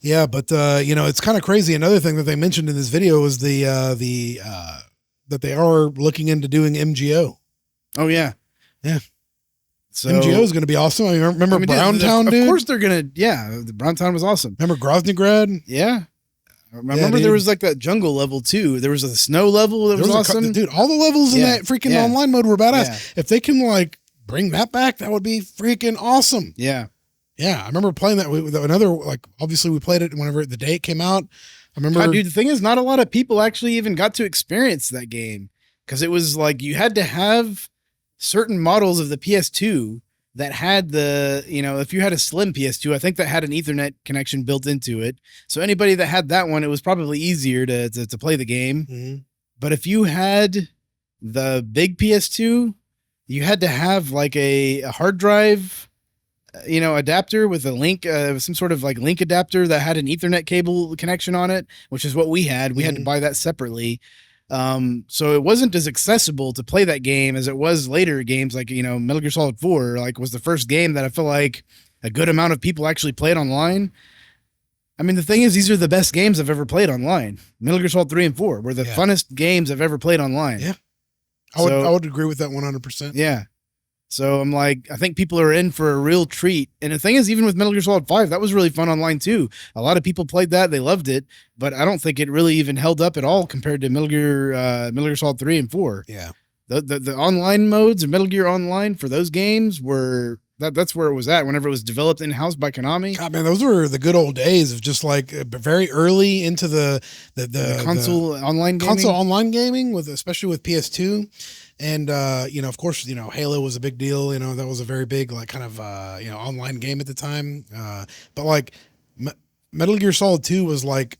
Yeah, but it's kind of crazy. Another thing that they mentioned in this video was that they are looking into doing MGO. Oh yeah. So MGO is going to be awesome. I remember Browntown, dude. Of course they're going to. Yeah, the Browntown was awesome. Remember Groznygrad? Yeah. I remember there was like that jungle level too. There was a snow level that was awesome. Dude, all the levels in that freaking online mode were badass. Yeah. If they can like bring that back, that would be freaking awesome. Yeah. Yeah, I remember playing that with another, like, obviously we played it whenever the day it came out. I remember. God, dude, the thing is, not a lot of people actually even got to experience that game because it was like you had to have certain models of the PS2 that had if you had a slim PS2, I think that had an Ethernet connection built into it. So anybody that had that one, it was probably easier to play the game. But if you had the big PS2, you had to have like a hard drive adapter with a link, some sort of like link adapter that had an Ethernet cable connection on it, which is what we had. We had to buy that separately. So it wasn't as accessible to play that game as it was later games like, Metal Gear Solid 4, like was the first game that I feel like a good amount of people actually played online. I mean, the thing is, these are the best games I've ever played online. Metal Gear Solid 3 and 4 were the funnest games I've ever played online. Yeah. I would agree with that 100%. Yeah. So I'm like, I think people are in for a real treat. And the thing is, even with Metal Gear Solid 5, that was really fun online too. A lot of people played that. They loved it, but I don't think it really even held up at all compared to Metal Gear Solid 3 and 4. Yeah. The online modes of Metal Gear Online for those games were, that's where it was at whenever it was developed in-house by Konami. God, man, those were the good old days of just like very early into the console online gaming. Console online gaming especially with PS2. And, of course, Halo was a big deal. That was a very big, like, kind of, online game at the time. But, like, Metal Gear Solid 2 was, like,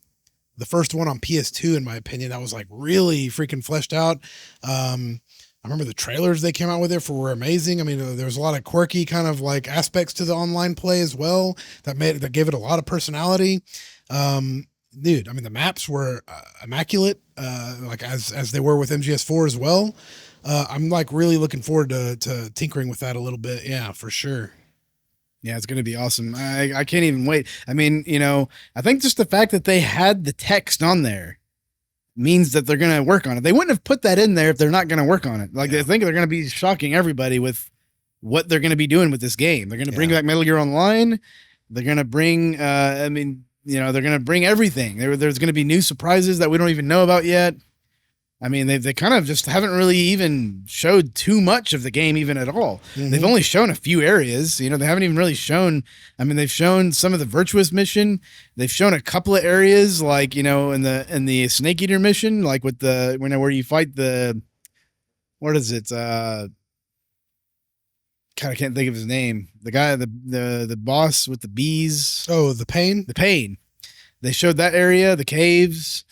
the first one on PS2, in my opinion, that was, like, really freaking fleshed out. I remember the trailers they came out with it were amazing. I mean, there was a lot of quirky kind of, like, aspects to the online play as well that gave it a lot of personality. Dude, I mean, the maps were immaculate, like, as they were with MGS4 as well. I'm like really looking forward to tinkering with that a little bit. Yeah, for sure. Yeah, it's going to be awesome. I can't even wait. I mean, I think just the fact that they had the text on there means that they're going to work on it. They wouldn't have put that in there if they're not going to work on it. Like, I think they're going to be shocking everybody with what they're going to be doing with this game. They're going to bring back Metal Gear Online. They're going to bring, they're going to bring everything. There's going to be new surprises that we don't even know about yet. I mean, they kind of just haven't really even showed too much of the game even at all. They've only shown a few areas. They haven't even really shown. I mean, they've shown some of the Virtuous mission. They've shown a couple of areas, like in the Snake Eater mission, like with the where you fight the, what is it? God, I can't think of his name. The guy, the boss with the bees. Oh, the Pain. The Pain. They showed that area, the caves.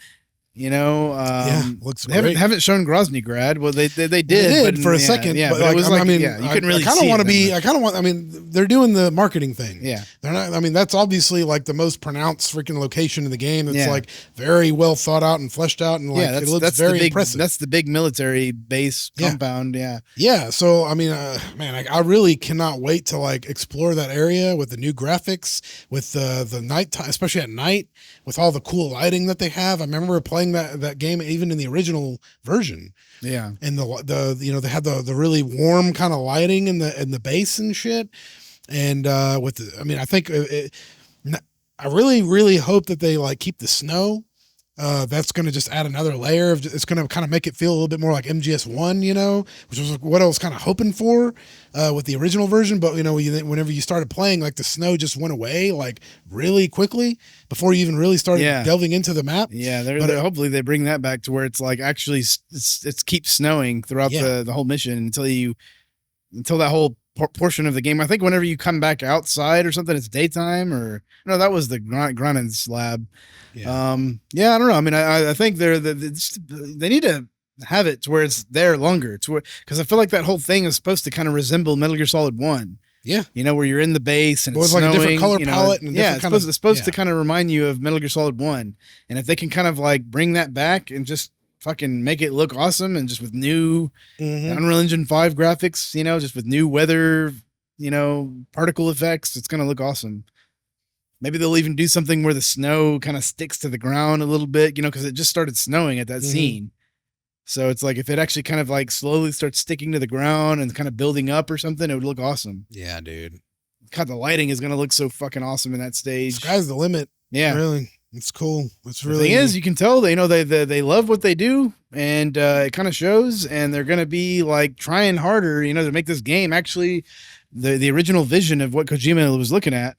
Looks they great. haven't shown Groznygrad. Well, they did, but for a second. Yeah, but it was you couldn't really. They're doing the marketing thing. Yeah, they're not. I mean, that's obviously like the most pronounced freaking location in the game. It's like very well thought out and fleshed out, and like it looks very impressive. That's the big military base compound. Yeah, yeah. So I mean, man, I really cannot wait to like explore that area with the new graphics, with the nighttime, especially at night, with all the cool lighting that they have. I remember playing playing that game even in the original version. Yeah. And they had the really warm kind of lighting in the base and shit. And I think I really, really hope that they like keep the snow. That's going to just add another layer of, it's going to kind of make it feel a little bit more like MGS1, which was what I was kind of hoping for, with the original version. But, whenever you started playing, like the snow just went away like really quickly before you even really started delving into the map. Yeah. Hopefully they bring that back to where it's like actually it's keeps snowing throughout the whole mission until that whole portion of the game. I think whenever you come back outside or something, it's daytime, or no, that was the Granon's lab. Yeah. I don't know. I mean, I think they need to have it to where it's there longer, because I feel like that whole thing is supposed to kind of resemble Metal Gear Solid 1. Yeah. Where you're in the base and it's like snowing, a different color palette. And it's supposed to kind of remind you of Metal Gear Solid 1. And if they can kind of like bring that back and just fucking make it look awesome, and just with new Unreal Engine 5 graphics, just with new weather, particle effects, it's going to look awesome. Maybe they'll even do something where the snow kind of sticks to the ground a little bit, because it just started snowing at that scene. So it's like if it actually kind of like slowly starts sticking to the ground and kind of building up or something, it would look awesome. Yeah, dude. God, the lighting is going to look so fucking awesome in that stage. Sky's the limit. Yeah. Really. It's cool. It's the really. thing is, you can tell they love what they do, and it kind of shows. And they're gonna be like trying harder, to make this game actually the original vision of what Kojima was looking at,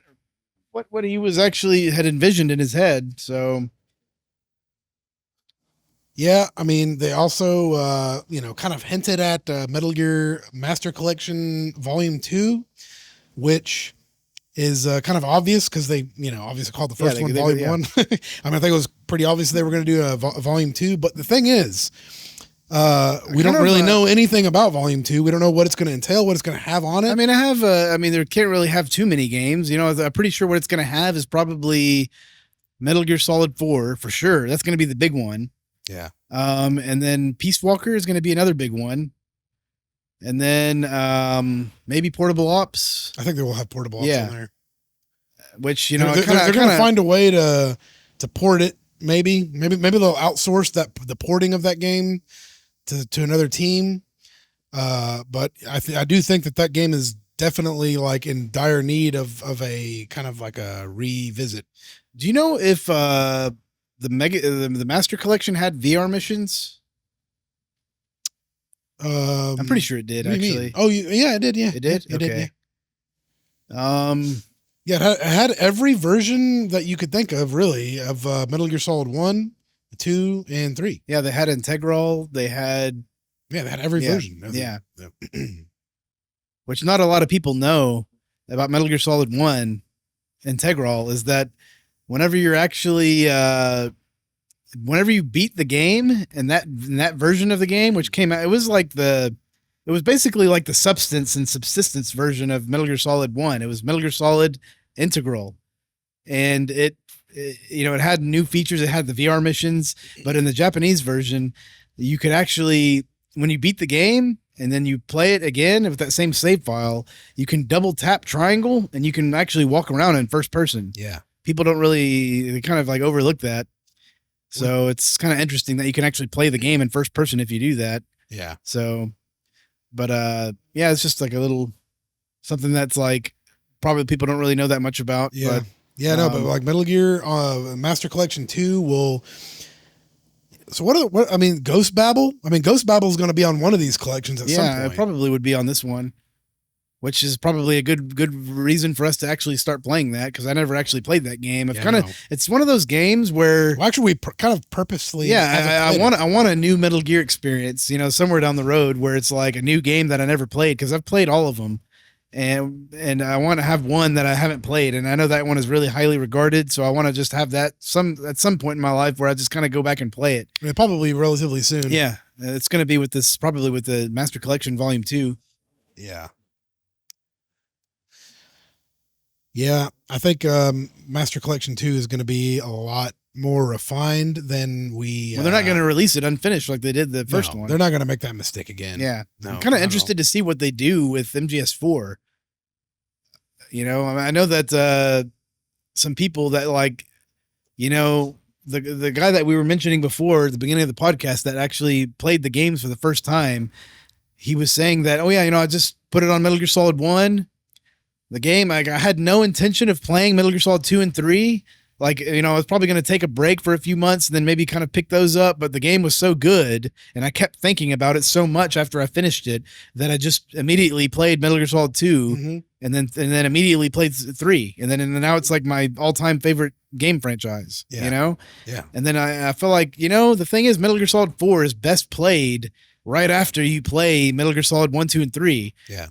what he was actually had envisioned in his head. So, yeah, I mean, they also kind of hinted at Metal Gear Master Collection Volume 2, which is kind of obvious because they, obviously called the first one Volume 1. I mean, I think it was pretty obvious they were going to do a Volume 2. But the thing is, we don't really know anything about Volume 2. We don't know what it's going to entail, what it's going to have on it. I mean, there can't really have too many games. I'm pretty sure what it's going to have is probably Metal Gear Solid 4 for sure. That's going to be the big one. Yeah. And then Peace Walker is going to be another big one. And then maybe Portable Ops. I think they will have Portable Ops in there. Which, they're going to find a way to port it. Maybe they'll outsource the porting of that game to another team. But I do think that game is definitely like in dire need of a kind of like a revisit. Do you know if the Master Collection had VR missions? I'm pretty sure it did, actually. Oh, yeah, it did. Yeah, it did. It did. Yeah, it had every version that you could think of, really, of Metal Gear Solid 1, 2, and 3. Yeah, they had Integral. They had every version. Yeah. Which not a lot of people know about Metal Gear Solid 1 Integral is that whenever you're actually whenever you beat the game and that version of the game, which came out, it was basically like the substance and subsistence version of Metal Gear Solid 1. It was Metal Gear Solid Integral. And it had new features. It had the VR missions, but in the Japanese version, you could actually, when you beat the game and then you play it again with that same save file, you can double tap triangle and you can actually walk around in first person. Yeah. People don't really, they kind of like overlook that. So it's kind of interesting that you can actually play the game in first person if you do that. Yeah. So, but it's just like a little something that's like probably people don't really know that much about. Yeah. But, but like Metal Gear Master Collection 2 will. So what I mean, Ghost Babel? I mean, Ghost Babel is going to be on one of these collections at some point. Yeah, it probably would be on this one, which is probably a good reason for us to actually start playing that, because I never actually played that game. It's one of those games where actually we kind of purposely. Yeah, I want a new Metal Gear experience, somewhere down the road where it's like a new game that I never played, because I've played all of them, and I want to have one that I haven't played, and I know that one is really highly regarded, so I want to just have that at some point in my life where I just kind of go back and play it. Probably relatively soon. Yeah, it's going to be probably with the Master Collection Volume 2. Yeah. Yeah, I think Master Collection 2 is going to be a lot more refined than we... Well, they're not going to release it unfinished like they did the first one. They're not going to make that mistake again. Yeah. I'm kind of interested to see what they do with MGS4. I know that some people that the guy that we were mentioning before at the beginning of the podcast that actually played the games for the first time, he was saying that, oh yeah, I just put it on Metal Gear Solid 1, the game. I had no intention of playing Metal Gear Solid 2 and 3. Like, I was probably going to take a break for a few months and then maybe kind of pick those up. But the game was so good and I kept thinking about it so much after I finished it that I just immediately played Metal Gear Solid 2 and then immediately played 3. And then now it's like my all-time favorite game franchise, Yeah. And then I feel like, the thing is Metal Gear Solid 4 is best played right after you play Metal Gear Solid 1, 2, and 3. Yeah.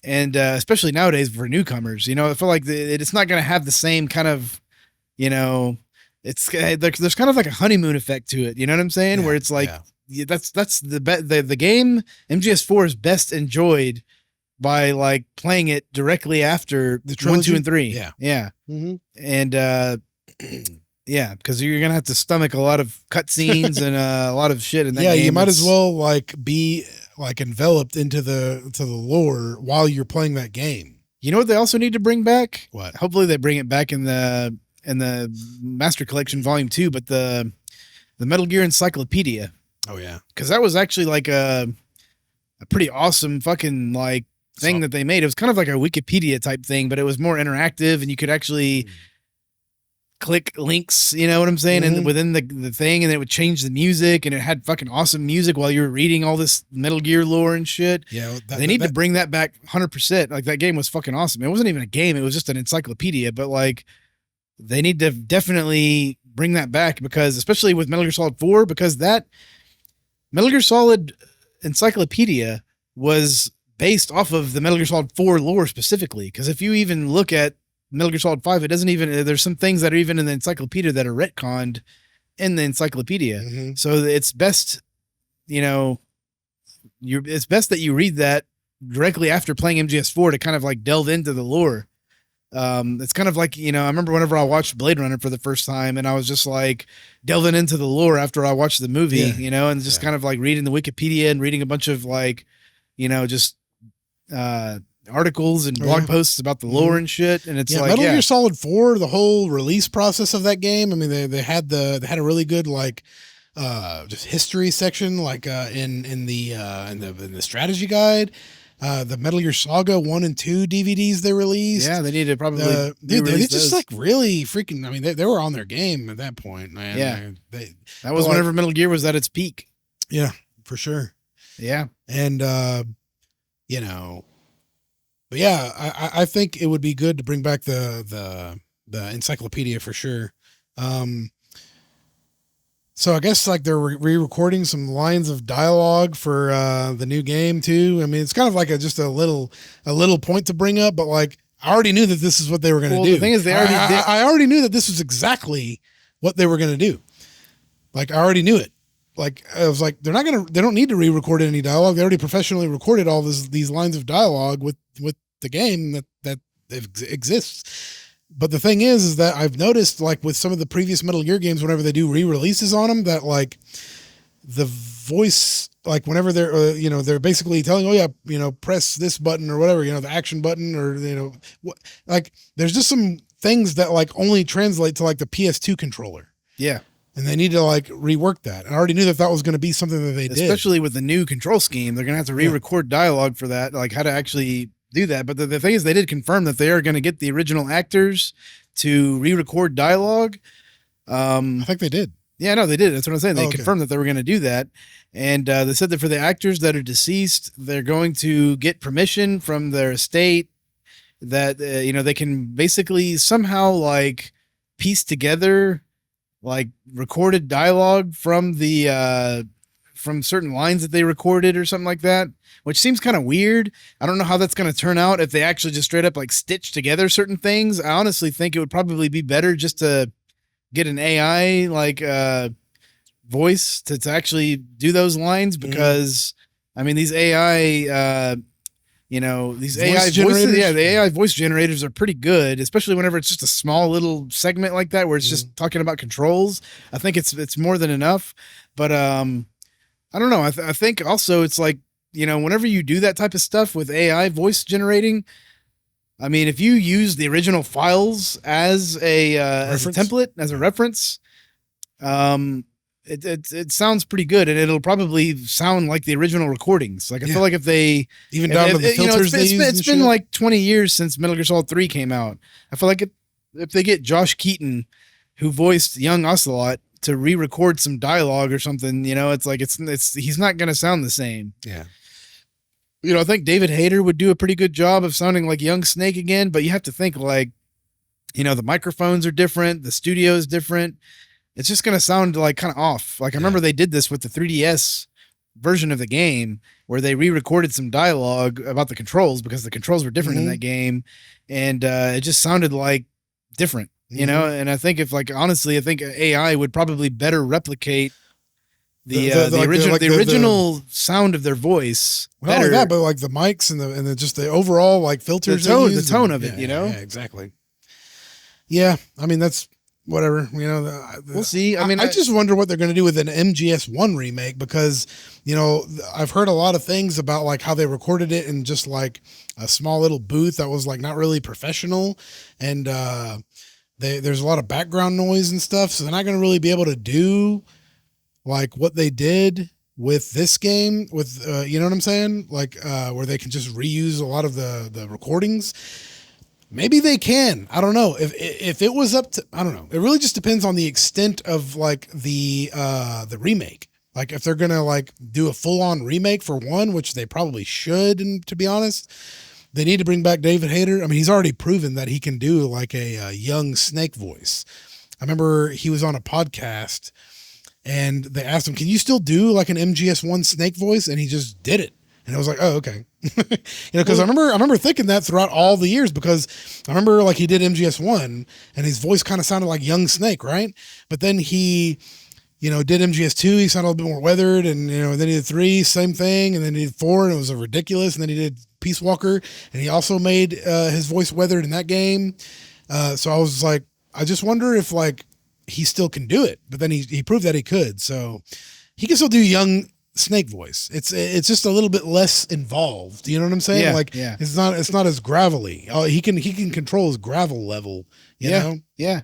And especially nowadays for newcomers, I feel like it's not going to have the same kind of, it's there's kind of like a honeymoon effect to it. You know what I'm saying? Where it's like that's the game MGS4 is best enjoyed by like playing it directly after the 1, 2, and 3. Yeah. And because you're gonna have to stomach a lot of cutscenes and a lot of shit in that game. You might as well like be like enveloped into the lore while you're playing that game. You know what they also need to bring back? What? Hopefully they bring it back in the Master Collection Volume 2, but the Metal Gear Encyclopedia. Oh yeah. Because that was actually like a pretty awesome fucking like thing that they made. It was kind of like a Wikipedia type thing, but it was more interactive and you could actually click links, you know what I'm saying? And within the thing, and it would change the music, and it had fucking awesome music while you were reading all this Metal Gear lore and shit. Yeah. They need to bring that back 100%. Like that game was fucking awesome. It wasn't even a game. It was just an encyclopedia, but like they need to definitely bring that back because especially with Metal Gear Solid 4, because that Metal Gear Solid Encyclopedia was based off of the Metal Gear Solid 4 lore specifically. Because if you even look at Metal Gear Solid 5, it doesn't even, there's some things that are even in the encyclopedia that are retconned in the encyclopedia. So it's best, it's best that you read that directly after playing MGS4 to kind of like delve into the lore. It's kind of like, I remember whenever I watched Blade Runner for the first time and I was just like delving into the lore after I watched the movie, and just kind of like reading the Wikipedia and reading a bunch of like, just, articles and blog posts about the lore and shit. And it's like Metal Gear Solid 4, the whole release process of that game. I mean, they had a really good like just history section, like in the strategy guide. The Metal Gear Saga 1 and 2 DVDs they released. Yeah, they need to probably they just like really freaking. I mean, they were on their game at that point, man. Yeah, that was whenever Metal Gear was at its peak. Yeah, for sure. Yeah, and but yeah, I think it would be good to bring back the encyclopedia for sure. So I guess like they're re-recording some lines of dialogue for the new game too. I mean, it's kind of like just a little point to bring up, but like I already knew that this is what they were going to do. The thing is, I already knew that this was exactly what they were going to do. Like I already knew it. Like I was like, they don't need to re-record any dialogue. They already professionally recorded all these lines of dialogue with the game that exists. But the thing is that I've noticed like with some of the previous Metal Gear games, whenever they do re-releases on them, that like the voice, like whenever they're, they're basically telling, oh yeah, press this button or whatever, the action button or, like there's just some things that like only translate to like the PS2 controller. Yeah. And they need to like rework that. I already knew that was going to be something that they did. Especially with the new control scheme, they're going to have to re-record dialogue for that, like how to actually do that. But the thing is, they did confirm that they are going to get the original actors to re-record dialogue. I think they did. Yeah, no, they did. That's what I'm saying. They confirmed that they were going to do that. And they said that for the actors that are deceased, they're going to get permission from their estate that, they can basically somehow like piece together like recorded dialogue from the from certain lines that they recorded or something like that, which seems kind of weird. I don't know how that's going to turn out if they actually just straight up like stitch together certain things. I honestly think it would probably be better just to get an AI like voice to actually do those lines because I mean these AI these AI voices, the AI voice generators are pretty good, especially whenever it's just a small little segment like that where it's just talking about controls. I think it's more than enough, but I don't know. I think also it's like, whenever you do that type of stuff with AI voice generating, I mean, if you use the original files as a template, as a reference, It sounds pretty good, and it'll probably sound like the original recordings. Like I feel like if they even down to the filters, it's been like 20 years since Metal Gear Solid 3 came out. I feel like if they get Josh Keaton, who voiced young Ocelot, to re-record some dialogue or something, it's like it's he's not gonna sound the same. Yeah. I think David Hayter would do a pretty good job of sounding like young Snake again, but you have to think like, the microphones are different, the studio is different. It's just going to sound like kind of off. Like I remember they did this with the 3DS version of the game where they re-recorded some dialogue about the controls because the controls were different in that game. And it just sounded like different, and I think honestly, I think AI would probably better replicate the original sound of their voice. Not only that, but like the mics and just the overall like filters, the tone of it, Yeah, exactly. Yeah. I mean, that's, whatever, we'll see. I mean, I just wonder what they're going to do with an MGS1 remake because, I've heard a lot of things about like how they recorded it in just like a small little booth that was like not really professional. And there's a lot of background noise and stuff. So they're not going to really be able to do like what they did with this game with, you know what I'm saying? Like where they can just reuse a lot of the recordings. Maybe they can. I don't know. If it was up to, I don't know. It really just depends on the extent of like the remake. Like if they're gonna like do a full on remake for one, which they probably should. And to be honest, they need to bring back David Hayter. I mean, he's already proven that he can do like a young Snake voice. I remember he was on a podcast and they asked him, "Can you still do like an MGS1 Snake voice?" And he just did it. And I was like, oh, okay. Because I remember thinking that throughout all the years because I remember like he did MGS1 and his voice kind of sounded like young Snake, right? But then he, did MGS2, he sounded a little bit more weathered and, then he did 3, same thing. And then he did 4 and it was ridiculous. And then he did Peace Walker and he also made his voice weathered in that game. So I was like, I just wonder if like he still can do it. But then he proved that he could. So he can still do young Snake voice. It's just a little bit less involved. You know what I'm saying? It's not as gravelly. He can control his gravel level. You know? Yeah.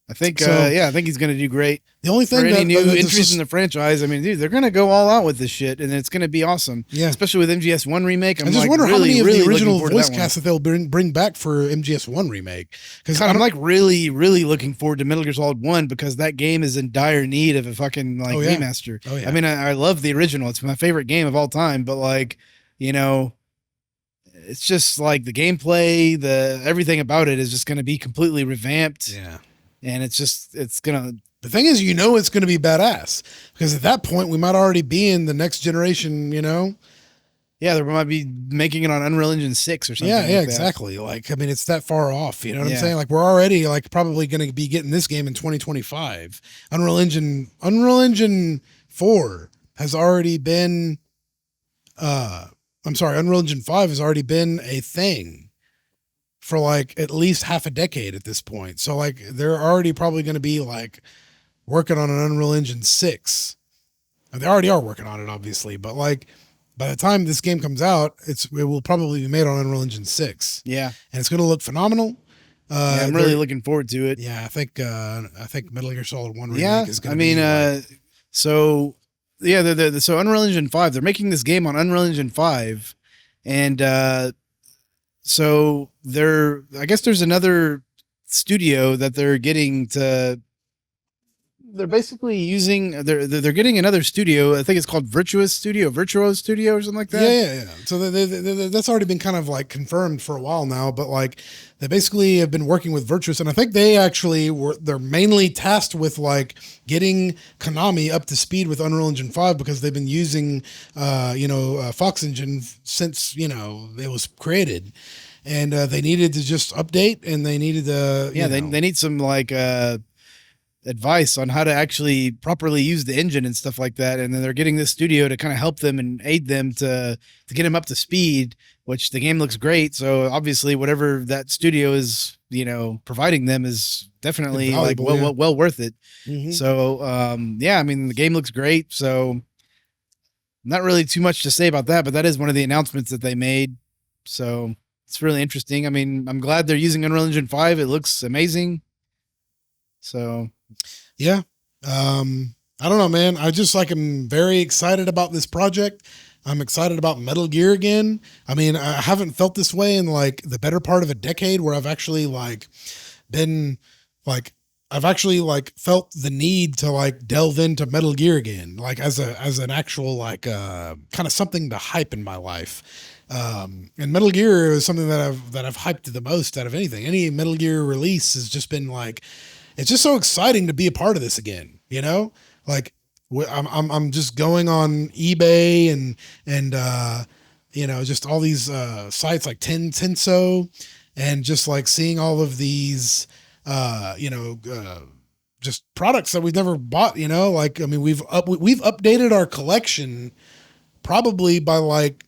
I think I think he's gonna do great. The only thing for any new interest in the franchise, I mean, dude, they're gonna go all out with this shit, and it's gonna be awesome. Yeah, especially with MGS1 remake. I just wonder how many of the original voice casts that they'll bring back for MGS1 remake. Because I'm like really looking forward to Metal Gear Solid 1 because that game is in dire need of a fucking remaster. Oh yeah. I mean, I love the original; it's my favorite game of all time. But like, it's just like the gameplay, everything about it is just gonna be completely revamped. Yeah. And it's gonna. The thing is, it's gonna be badass because at that point we might already be in the next generation. Yeah, they might be making it on Unreal Engine 6 or something. Yeah, exactly. Like, I mean, it's that far off. You know what I'm saying? Like, we're already like probably gonna be getting this game in 2025. Unreal Engine 4 has already been. Unreal Engine 5 has already been a thing for like at least half a decade at this point. So like they're already probably going to be like working on an Unreal Engine 6. They already are working on it, obviously, but like by the time this game comes out, it will probably be made on Unreal Engine 6. Yeah. And it's going to look phenomenal. I'm really looking forward to it. Yeah, I think Metal Gear Solid 1 remake is going to be so Unreal Engine 5, they're making this game on Unreal Engine 5 and so I guess there's another studio that they're getting to. They're basically they're getting another studio. I think it's called Virtuos Studio or something like that. Yeah. So that's already been kind of like confirmed for a while now, but like they basically have been working with Virtuos, and I think they actually they're mainly tasked with like getting Konami up to speed with Unreal Engine 5 because they've been using Fox Engine since it was created. And they needed to just update, and they needed to they need some like advice on how to actually properly use the engine and stuff like that. And then they're getting this studio to kind of help them and aid them to get them up to speed, which the game looks great. So obviously whatever that studio is, providing them is definitely well worth it. Mm-hmm. So, I mean, the game looks great. So not really too much to say about that, but that is one of the announcements that they made. So it's really interesting. I mean, I'm glad they're using Unreal Engine 5. It looks amazing. So yeah, I don't know, man. I just like am very excited about this project. I'm excited about Metal Gear again. I mean, I haven't felt this way in like the better part of a decade where I've actually like been like I've actually like felt the need to like delve into Metal Gear again, like as an actual like kind of something to hype in my life. And Metal Gear is something that I've hyped the most out of anything. Any Metal Gear release has just been like, it's just so exciting to be a part of this again. You know, like I'm just going on eBay and you know, just all these sites like Tenso, and just like seeing all of these you know, just products that we've never bought. You know, like I mean, we've updated our collection probably by like.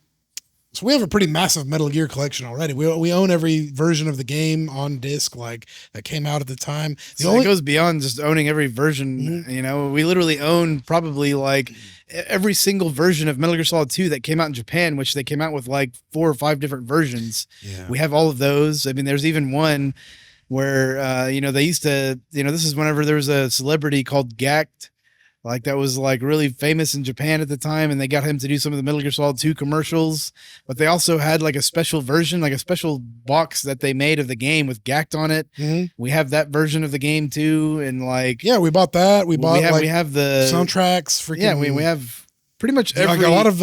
So we have a pretty massive Metal Gear collection already. We own every version of the game on disc, like that came out at the time. It goes beyond just owning every version. Mm-hmm. You know, we literally own probably like every single version of Metal Gear Solid 2 that came out in Japan, which they came out with like 4 or 5 different versions. Yeah. We have all of those. I mean, there's even one where, you know, they used to, you know, this is whenever there was a celebrity called Gact, like that was like really famous in Japan at the time, and they got him to do some of the Metal Gear Solid 2 commercials. But they also had like a special version, like a special box that they made of the game with Gact on it. Mm-hmm. We have that version of the game too, and like we bought that. We have the soundtracks. Freaking, we have pretty much every... like a lot of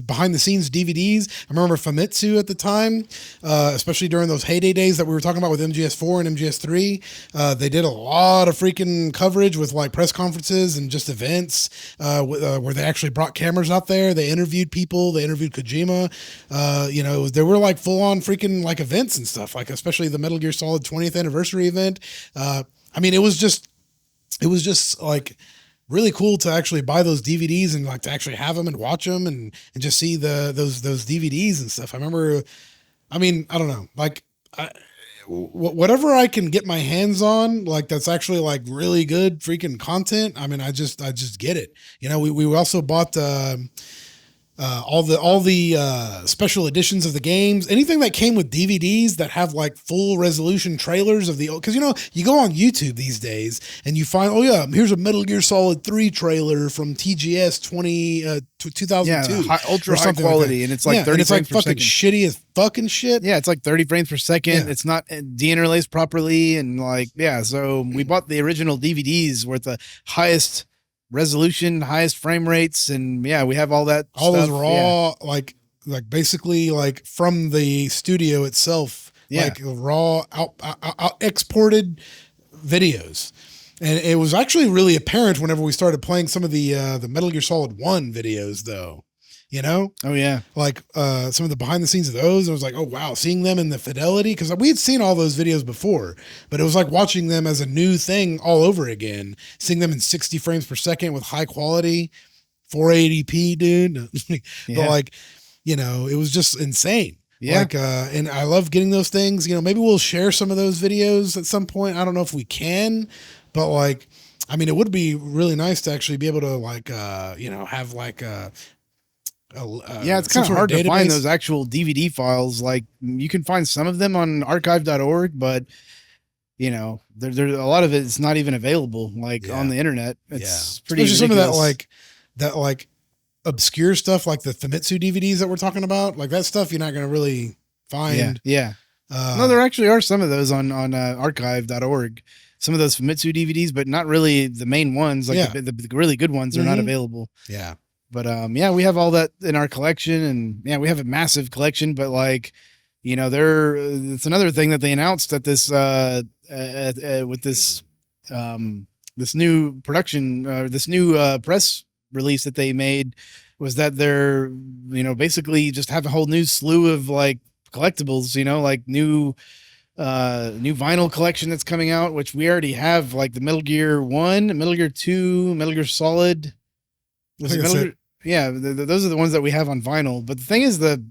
behind the scenes DVDs. I remember Famitsu at the time, especially during those heyday days that we were talking about with MGS4 and MGS3. They did a lot of freaking coverage with like press conferences and just events where they actually brought cameras out there. They interviewed people. They interviewed Kojima. You know, there were like full on freaking like events and stuff, like especially the Metal Gear Solid 20th anniversary event. I mean, it was just like really cool to actually buy those DVDs and like to actually have them and watch them and just see those DVDs and stuff. I remember, I mean, I don't know, like whatever I can get my hands on, like that's actually like really good freaking content. I mean, I just get it. You know, we also bought all the special editions of the games, anything that came with DVDs that have like full resolution trailers of the, because you know, you go on YouTube these days and you find, oh yeah, here's a Metal Gear Solid 3 trailer from TGS 2002, ultra high quality, like, and it's like 30 and it's frames like fucking second. Shitty as fucking shit. Yeah, it's like 30 frames per second. Yeah. It's not deinterlaced properly, and like so we bought the original DVDs with the highest resolution, highest frame rates, and we have all that all stuff. Those raw like basically like from the studio itself, like raw out exported videos. And it was actually really apparent whenever we started playing some of the Metal Gear Solid 1 videos though. You know? Oh yeah. Like some of the behind the scenes of those, I was like, oh wow, seeing them in the fidelity, because we had seen all those videos before, but it was like watching them as a new thing all over again, seeing them in 60 frames per second with high quality, 480p, dude. But like, you know, it was just insane. Yeah. Like, and I love getting those things. You know, maybe we'll share some of those videos at some point. I don't know if we can, but like, I mean, it would be really nice to actually be able to like, you know, have like it's kind of hard to find those actual DVD files. Like you can find some of them on archive.org, but you know, there's a lot of it's not even available like on the internet. It's pretty ridiculous. Some of that like obscure stuff, like the Famitsu DVDs that we're talking about, like that stuff you're not going to really find. Yeah. No, there actually are some of those on archive.org. Some of those Famitsu DVDs, but not really the main ones. Like the really good ones are not available. Yeah. But we have all that in our collection, and we have a massive collection. But like, you know, it's another thing that they announced at this with this this new production, this new press release that they made, was that they're, you know, basically just have a whole new slew of like collectibles, you know, like new vinyl collection that's coming out, which we already have, like the Metal Gear 1, Metal Gear 2, Metal Gear Solid. Was it Metal Gear? Yeah, those are the ones that we have on vinyl. But the thing is, the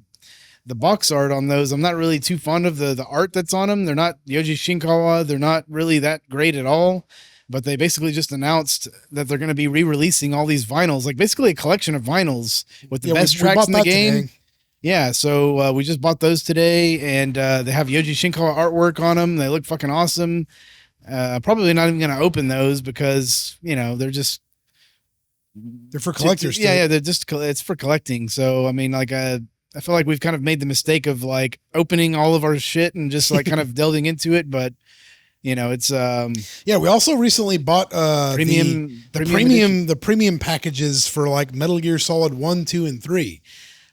box art on those, I'm not really too fond of the art that's on them. They're not Yoji Shinkawa. They're not really that great at all. But they basically just announced that they're going to be re-releasing all these vinyls, like basically a collection of vinyls with the best tracks in the game. Today. Yeah, so we just bought those today, and they have Yoji Shinkawa artwork on them. They look fucking awesome. Probably not even going to open those because they're for collectors. Yeah, they're just it's for collecting. So I mean, like I feel like we've kind of made the mistake of like opening all of our shit and just like kind of delving into it, but it's yeah. We also recently bought the premium packages for like Metal Gear Solid 1, 2, and 3,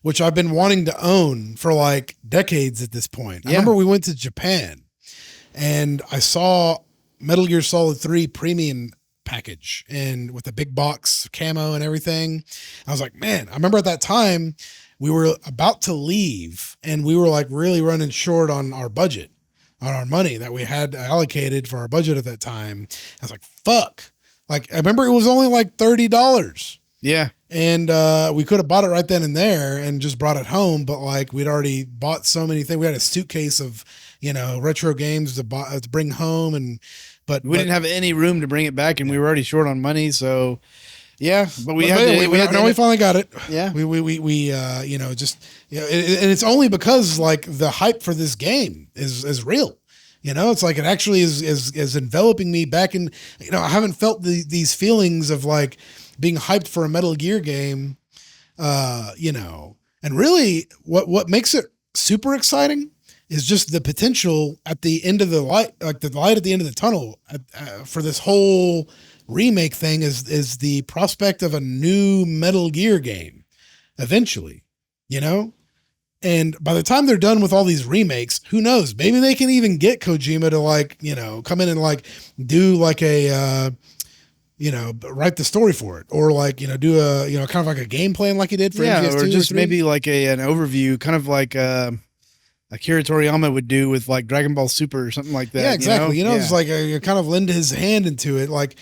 which I've been wanting to own for like decades at this point. I remember we went to Japan and I saw Metal Gear Solid 3 premium package and with a big box camo and everything. I was like, man, I remember at that time we were about to leave and we were like really running short on our budget, on our money that we had allocated for our budget at that time. I was like, fuck. Like, I remember it was only like $30. Yeah. And we could have bought it right then and there and just brought it home. But like, we'd already bought so many things. We had a suitcase of, retro games to bring home. But we didn't have any room to bring it back and we were already short on money. So yeah, but we finally got it. Yeah. And it's only because like the hype for this game is real. It's like it actually is enveloping me back in, I haven't felt these feelings of like being hyped for a Metal Gear game, and really what makes it super exciting is just the potential at the end of the light, like the light at the end of the tunnel for this whole remake thing is the prospect of a new Metal Gear game eventually, and by the time they're done with all these remakes, who knows, maybe they can even get Kojima to like, come in and like do like a, write the story for it or like, do a, kind of like a game plan like he did for MGS2 or just maybe like an overview, kind of like, Akira Toriyama would do with like Dragon Ball Super or something like that. Yeah, exactly. It's like you kind of lend his hand into it. Like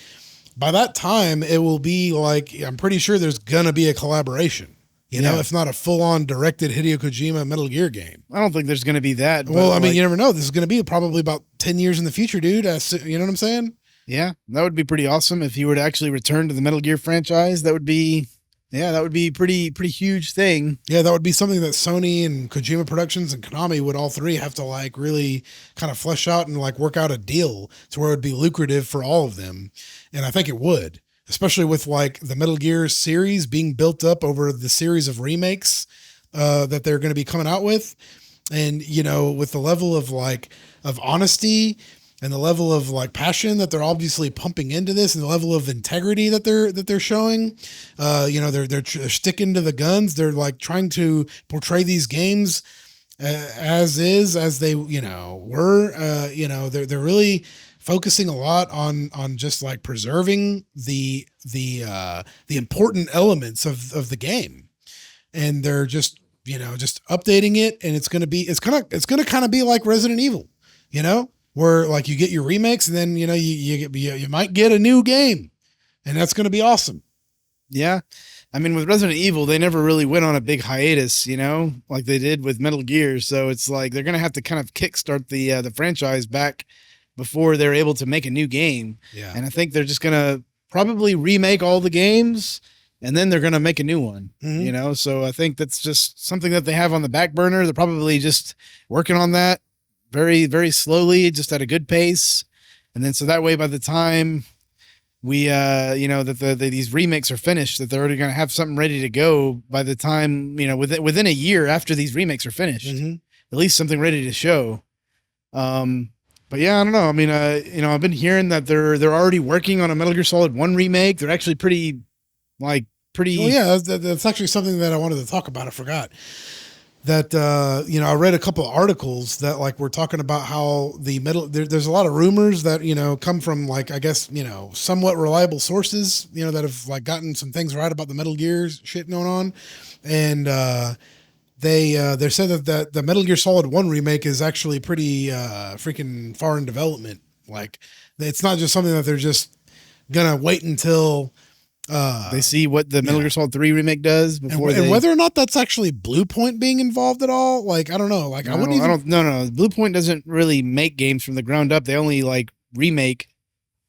by that time it will be like, I'm pretty sure there's going to be a collaboration, if not a full on directed Hideo Kojima Metal Gear game. I don't think there's going to be that. Well, I mean, you never know. This is going to be probably about 10 years in the future, dude. You know what I'm saying? Yeah, that would be pretty awesome if he were to actually return to the Metal Gear franchise. That would be pretty huge thing. Yeah, that would be something that Sony and Kojima Productions and Konami would all three have to like really kind of flesh out and like work out a deal to where it would be lucrative for all of them. And I think it would, especially with like the Metal Gear series being built up over the series of remakes that they're going to be coming out with. And, with the level of like, of honesty and the level of like passion that they're obviously pumping into this and the level of integrity that they're showing, they're sticking to the guns. They're like trying to portray these games as they, were, they're really focusing a lot on just like preserving the important elements of the game. And they're just updating it. And it's going to kind of be like Resident Evil, where like you get your remakes and then, you might get a new game and that's going to be awesome. Yeah. I mean, with Resident Evil, they never really went on a big hiatus, like they did with Metal Gear. So it's like, they're going to have to kind of kickstart the franchise back before they're able to make a new game. Yeah. And I think they're just going to probably remake all the games and then they're going to make a new one, So I think that's just something that they have on the back burner. They're probably just working on that very, very slowly, just at a good pace. And then, so that way, by the time we, that these remakes are finished, that they're already going to have something ready to go by the time, within a year after these remakes are finished, at least something ready to show. But yeah, I don't know. I mean, I've been hearing that they're already working on a Metal Gear Solid 1 remake. They're actually pretty. Oh yeah, that's actually something that I wanted to talk about. I forgot that, I read a couple of articles that like we're talking about how there's a lot of rumors that, come from like, I guess, somewhat reliable sources, that have like gotten some things right about the Metal Gear shit going on. And, they said that the Metal Gear Solid 1 remake is actually pretty, freaking far in development. Like it's not just something that they're just gonna wait until, they see what the Metal Gear Solid 3 remake does before and whether or not that's actually Blue Point being involved at all. Like, I don't know. Like, no. Blue Point doesn't really make games from the ground up. They only like remake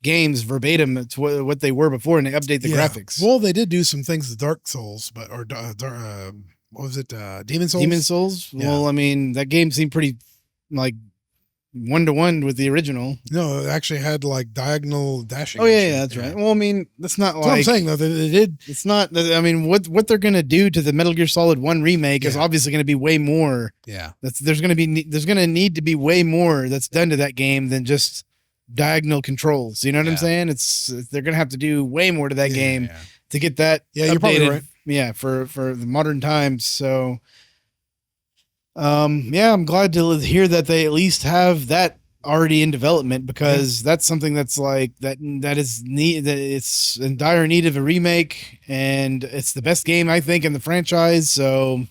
games verbatim to what they were before and they update the graphics. Well, they did do some things to Dark Souls, what was it? Demon Souls? Demon Souls? Yeah. Well, I mean, that game seemed pretty like 1-to-1 with the original. No, it actually had like diagonal dashing. Oh yeah, that's right. Well, I mean, that's not what I'm saying though. They did. It's not. I mean, what they're gonna do to the Metal Gear Solid 1 remake is obviously gonna be way more. Yeah. There's gonna need to be way more that's done to that game than just diagonal controls. You know what I'm saying? They're gonna have to do way more to that game to get that. Yeah, you're probably right. Yeah, for the modern times. So. Yeah, I'm glad to hear that they at least have that already in development, because that's something that's like that is need, that it's in dire need of a remake, and it's the best game I think in the franchise. So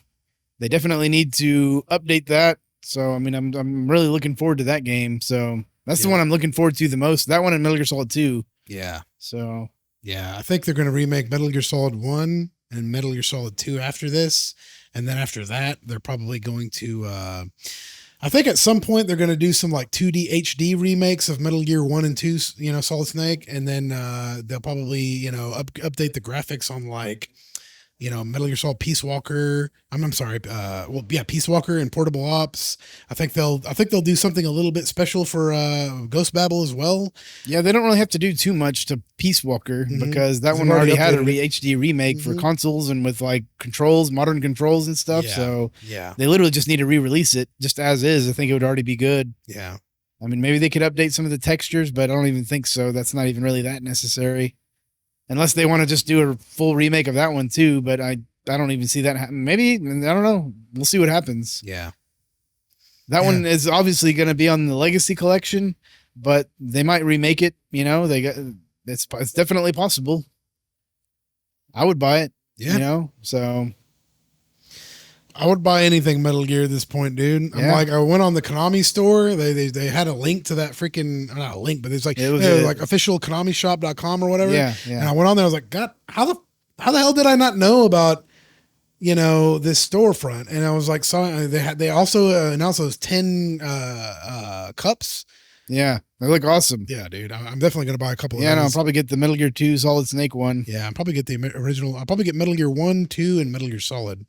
they definitely need to update that. So I mean, I'm really looking forward to that game. So that's the one I'm looking forward to the most. That one and Metal Gear Solid 2. Yeah. So yeah, I think they're going to remake Metal Gear Solid 1 and Metal Gear Solid 2 after this. And then after that, they're probably going to, I think at some point they're going to do some like 2D HD remakes of Metal Gear 1 and 2, Solid Snake. And then they'll probably, update the graphics on like, Metal Gear Solid Peace Walker. I'm sorry. Peace Walker and Portable Ops. I think they'll do something a little bit special for Ghost Babel as well. Yeah, they don't really have to do too much to Peace Walker because that one already had a HD remake for consoles and with like controls, modern controls and stuff. Yeah. So they literally just need to re-release it just as is. I think it would already be good. Yeah. I mean, maybe they could update some of the textures, but I don't even think so. That's not even really that necessary. Unless they want to just do a full remake of that one too, but I don't even see that happen. Maybe, I don't know. We'll see what happens. Yeah. That one is obviously going to be on the Legacy Collection, but they might remake it. It's definitely possible. I would buy it. Yeah. So I would buy anything Metal Gear at this point, dude. I'm like, I went on the Konami store. They had a link to that freaking, not a link, but it's like, like official KonamiShop.com or whatever. Yeah. And I went on there. I was like, God, how the hell did I not know about, this storefront? And I was like, they also announced those 10 cups. Yeah. They look awesome. Yeah, dude. I'm definitely going to buy a couple of those. Yeah, I'll probably get the Metal Gear 2 Solid Snake one. Yeah, I'll probably get the original. I'll probably get Metal Gear 1, 2, and Metal Gear Solid.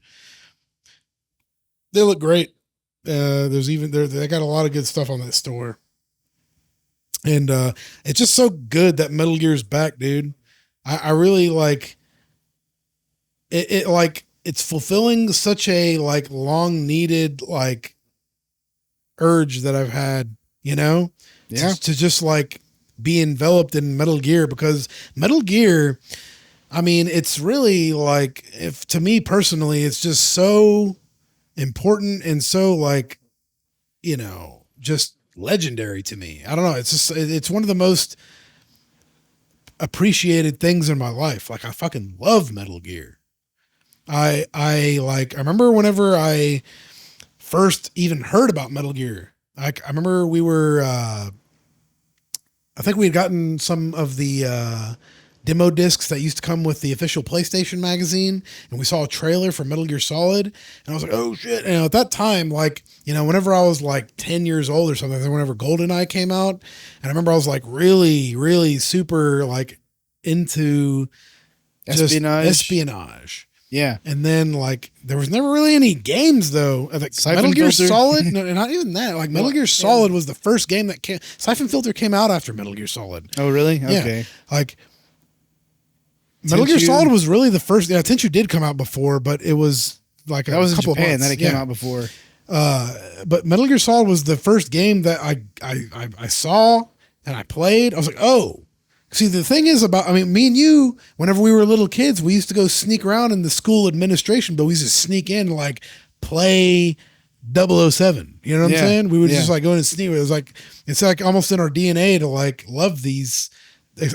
They look great. They got a lot of good stuff on that store. And it's just so good that Metal Gear's back, dude. I really like it. Like it's fulfilling such a like long needed like urge that I've had, to just like be enveloped in Metal Gear, because Metal Gear, I mean, it's really like, if to me personally, it's just so important and so like, just legendary to me. I don't know. It's one of the most appreciated things in my life. Like I fucking love Metal Gear. I remember whenever I first even heard about Metal Gear, I remember we were, I think we had gotten some of the, demo discs that used to come with the official PlayStation magazine, and we saw a trailer for Metal Gear Solid, and I was like, oh shit. And at that time, like, whenever I was like 10 years old or something, whenever GoldenEye came out, and I remember I was like really, really super like into espionage. Yeah. And then like, there was never really any games though. Like Metal Gear Solid, no, not even that. Like Metal Gear Solid was the first game that came. Siphon Filter came out after Metal Gear Solid. Oh really? Okay. Yeah. Like, Metal Gear Solid was really the first. Yeah, Tenchu did come out before, but it was like that was a couple in Japan of months. That it came out before. But Metal Gear Solid was the first game that I saw and I played. I was like, oh, see, the thing is about, I mean, me and you, whenever we were little kids, we used to go sneak around in the school administration, but we used to sneak in and like play 007. You know what I'm saying? We would just like go in and sneak. It's like almost in our DNA to like love these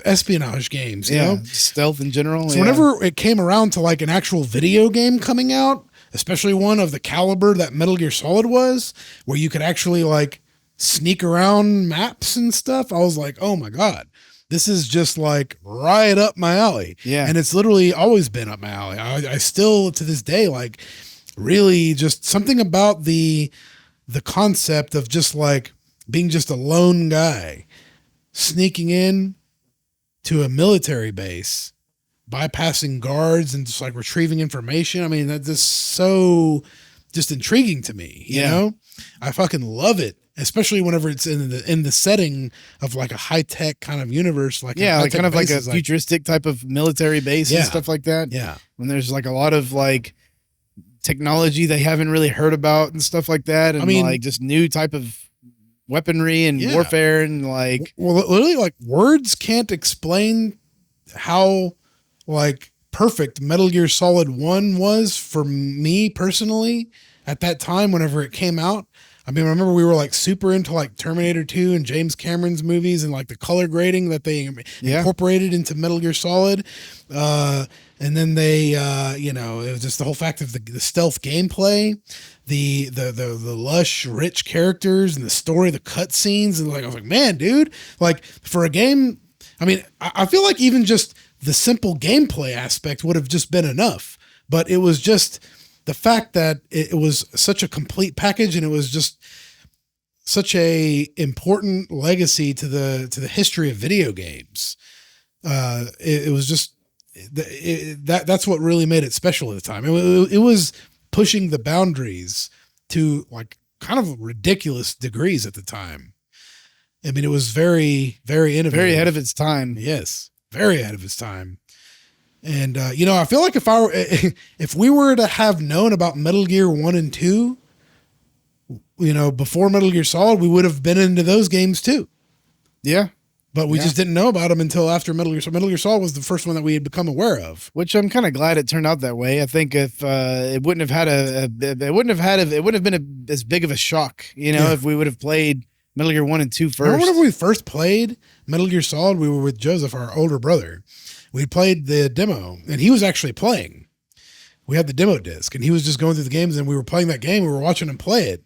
espionage games, you know, stealth in general. So whenever it came around to like an actual video game coming out, especially one of the caliber that Metal Gear Solid was, where you could actually like sneak around maps and stuff, I was like, oh my God, this is just like right up my alley. Yeah. And it's literally always been up my alley. I still to this day, like really just something about the concept of just like being just a lone guy sneaking in to a military base, bypassing guards and just like retrieving information. I mean, that's just so just intriguing to me, you know? I fucking love it. especially whenever it's in the setting of like a high tech kind of universe, like like kind of like a futuristic type of military base and stuff like that. Yeah, when there's like a lot of like technology they haven't really heard about and stuff like that, and like just new type of weaponry and warfare and like, well, literally, like words can't explain how like perfect Metal Gear Solid 1 was for me personally at that time whenever it came out. I mean, remember we were like super into like Terminator 2 and James Cameron's movies and like the color grading that they incorporated into Metal Gear Solid. And then they, it was just the whole fact of the stealth gameplay, the lush, rich characters and the story, the cutscenes. And like, I was like, man, dude, like for a game, I mean, I feel like even just the simple gameplay aspect would have just been enough, but it was just the fact that it was such a complete package and it was just such a important legacy to the history of video games. It was just that's what really made it special at the time. It was pushing the boundaries to like kind of ridiculous degrees at the time. I mean, it was very, very innovative, very ahead of its time. Yes, very ahead of its time. And, I feel like if we were to have known about Metal Gear 1 and 2, before Metal Gear Solid, we would have been into those games too. Yeah. But we just didn't know about them until after Metal Gear. So Metal Gear Solid was the first one that we had become aware of. Which I'm kind of glad it turned out that way. I think if it wouldn't have been as big of a shock, if we would have played Metal Gear 1 and 2 first. Remember when we first played Metal Gear Solid? We were with Joseph, our older brother. We played the demo, and he was actually playing. We had the demo disc, and he was just going through the games, and we were playing that game. We were watching him play it.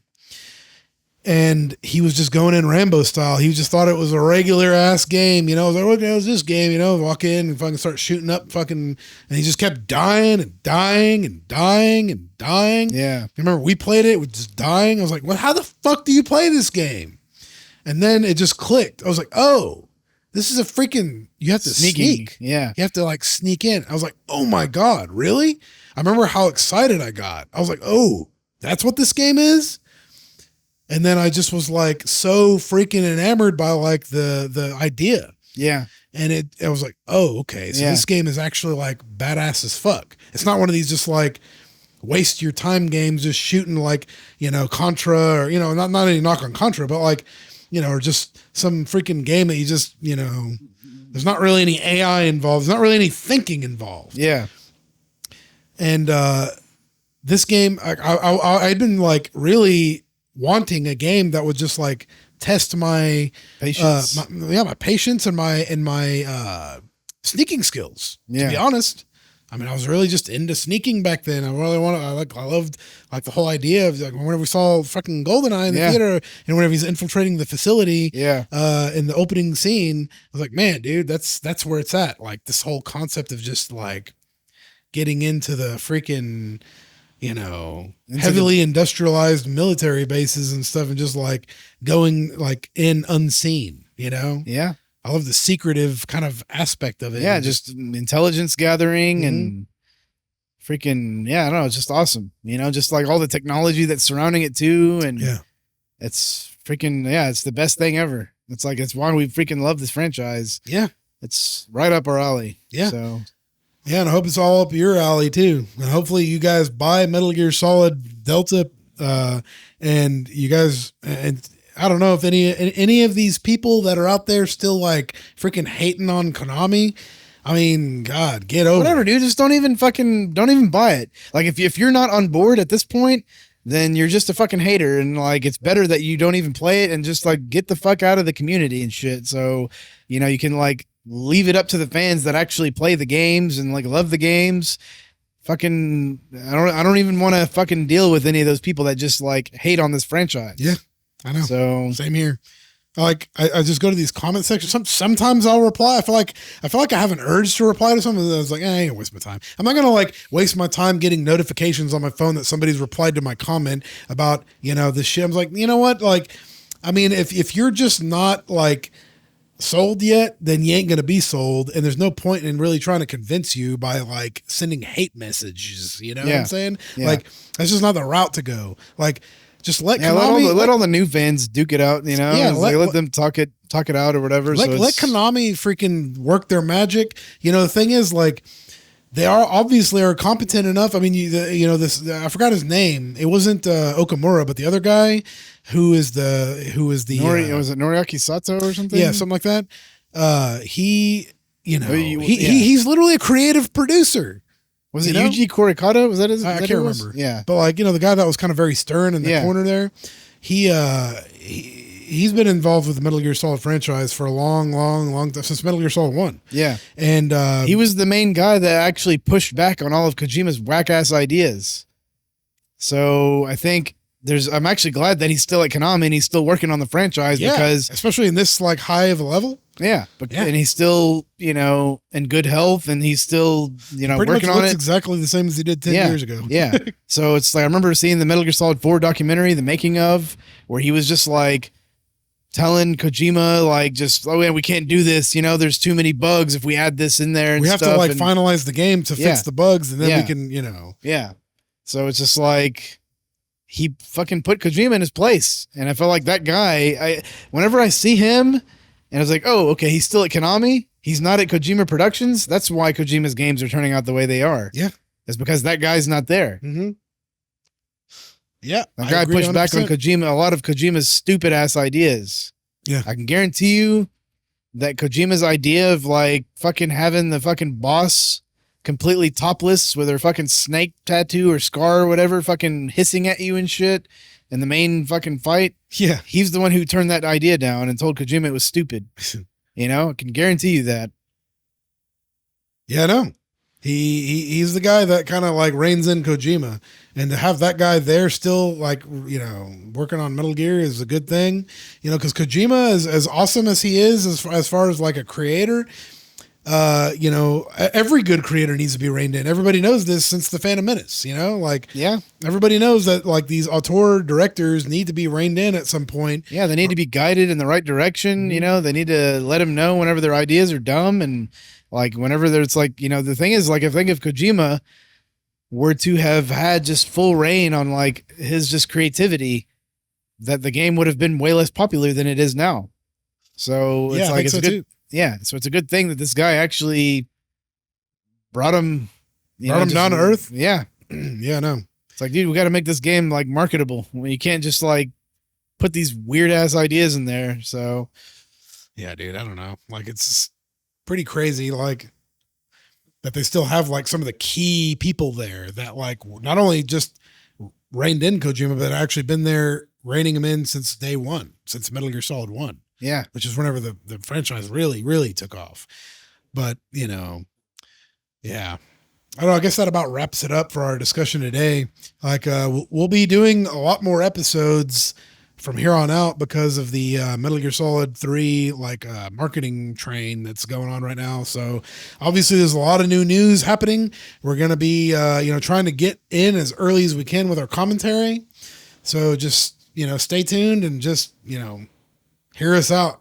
And he was just going in Rambo style. He just thought it was a regular ass game. I was like, what the hell is this game? Walk in and fucking start shooting up and he just kept dying and dying and dying and dying. Yeah. Remember we played it with just dying. I was like, well, how the fuck do you play this game? And then it just clicked. I was like, oh, this is a freaking, you have to sneak. Yeah. You have to like sneak in. I was like, oh my God, really? I remember how excited I got. I was like, oh, that's what this game is? And then I just was like so freaking enamored by like the idea. Yeah. And I was like, oh, okay. So this game is actually like badass as fuck. It's not one of these just like waste your time games just shooting like, Contra or, not any knock on Contra, but like, or just some freaking game that you just, there's not really any AI involved. There's not really any thinking involved. Yeah. And this game, I'd been like really wanting a game that would just like test my patience, my patience and my sneaking skills. To be honest, I mean, I was really just into sneaking back then. I loved like the whole idea of like whenever we saw fucking GoldenEye in the theater and whenever he's infiltrating the facility, in the opening scene, I was like, man, dude, that's where it's at. Like this whole concept of just like getting into the freaking, heavily industrialized military bases and stuff and just like going like in unseen, Yeah. I love the secretive kind of aspect of it. Yeah. Just intelligence gathering and freaking, I don't know. It's just awesome. Just like all the technology that's surrounding it too. And it's freaking, it's the best thing ever. It's why we freaking love this franchise. Yeah. It's right up our alley. Yeah. So. Yeah, and I hope it's all up your alley too. And hopefully you guys buy Metal Gear Solid Delta, and you guys, and I don't know if any of these people that are out there still like freaking hating on Konami. I mean, God, get over whatever, it. Dude. Just don't even buy it. Like if you're not on board at this point, then you're just a fucking hater, and like it's better that you don't even play it and just like get the fuck out of the community and shit. So you can like leave it up to the fans that actually play the games and like love the games. Fucking, I don't even want to fucking deal with any of those people that just like hate on this franchise. Yeah, I know. So same here. I just go to these comment sections. Sometimes I'll reply. I feel like I have an urge to reply to something. I was like, I ain't gonna waste my time. I'm not gonna like waste my time getting notifications on my phone that somebody's replied to my comment about this shit. I'm like, you know what? Like, I mean, if you're just not like sold yet, then you ain't gonna be sold, and there's no point in really trying to convince you by like sending hate messages. What I'm saying? Like that's just not the route to go. Like Just let Konami let all the new fans duke it out, you know. Yeah, let them talk it out or whatever. Let Konami freaking work their magic. You know, the thing is, like, they are competent enough. I mean, this I forgot his name. It wasn't Okamura, but the other guy who is the was it Noriaki Sato or something? Yeah, something like that. He's literally a creative producer. Was it Yuji Kurikata? Was that his? I can't remember. Yeah, but like, the guy that was kind of very stern in the corner there, he's been involved with the Metal Gear Solid franchise for a long time, since Metal Gear Solid 1. Yeah, and he was the main guy that actually pushed back on all of Kojima's whack ass ideas. So I think I'm actually glad that he's still at Konami and he's still working on the franchise, because especially in this like high of a level. Yeah, and he's still, in good health, and he's still, working on it. Exactly the same as he did 10 years ago. Yeah. So it's like, I remember seeing the Metal Gear Solid 4 documentary, the making of, where he was just like telling Kojima, like, just, oh yeah, we can't do this. There's too many bugs if we add this in there. And we have to like finalize the game to fix the bugs, and then we can, Yeah. So it's just like, he fucking put Kojima in his place. And I felt like that guy, whenever I see him, and I was like, oh, okay, he's still at Konami. He's not at Kojima Productions. That's why Kojima's games are turning out the way they are. Yeah. It's because that guy's not there. Mm-hmm. Yeah. That guy pushed 100%. Back on Kojima, a lot of Kojima's stupid ass ideas. Yeah. I can guarantee you that Kojima's idea of like fucking having the fucking boss completely topless with her fucking snake tattoo or scar or whatever, fucking hissing at you and shit in the main fucking fight. Yeah. He's the one who turned that idea down and told Kojima it was stupid. I can guarantee you that. Yeah, no. He's the guy that kind of like reins in Kojima, and to have that guy there still like, working on Metal Gear is a good thing, because Kojima is as awesome as he is as far as like a creator. Every good creator needs to be reined in. Everybody knows this since the Phantom Menace, everybody knows that like these auteur directors need to be reined in at some point. Yeah. They need to be guided in the right direction. They need to let them know whenever their ideas are dumb. And like, whenever there's like, the thing is like, I think if Kojima were to have had just full reign on like his just creativity, that the game would have been way less popular than it is now. So it's like, it's a good, too. Yeah, so it's a good thing that this guy actually brought him down to earth. Yeah. Yeah, no. It's like, dude, we got to make this game like marketable. You can't just like put these weird ass ideas in there. So, yeah, dude, I don't know. Like, it's pretty crazy, like, that they still have like some of the key people there that like not only just reined in Kojima, but actually been there reining him in since day one, since Metal Gear Solid 1. Yeah. Which is whenever the franchise really, really took off. But, yeah. I don't know. I guess that about wraps it up for our discussion today. Like, we'll be doing a lot more episodes from here on out because of the Metal Gear Solid 3, like, marketing train that's going on right now. So obviously there's a lot of new news happening. We're going to be, trying to get in as early as we can with our commentary. So just, stay tuned and just, hear us out.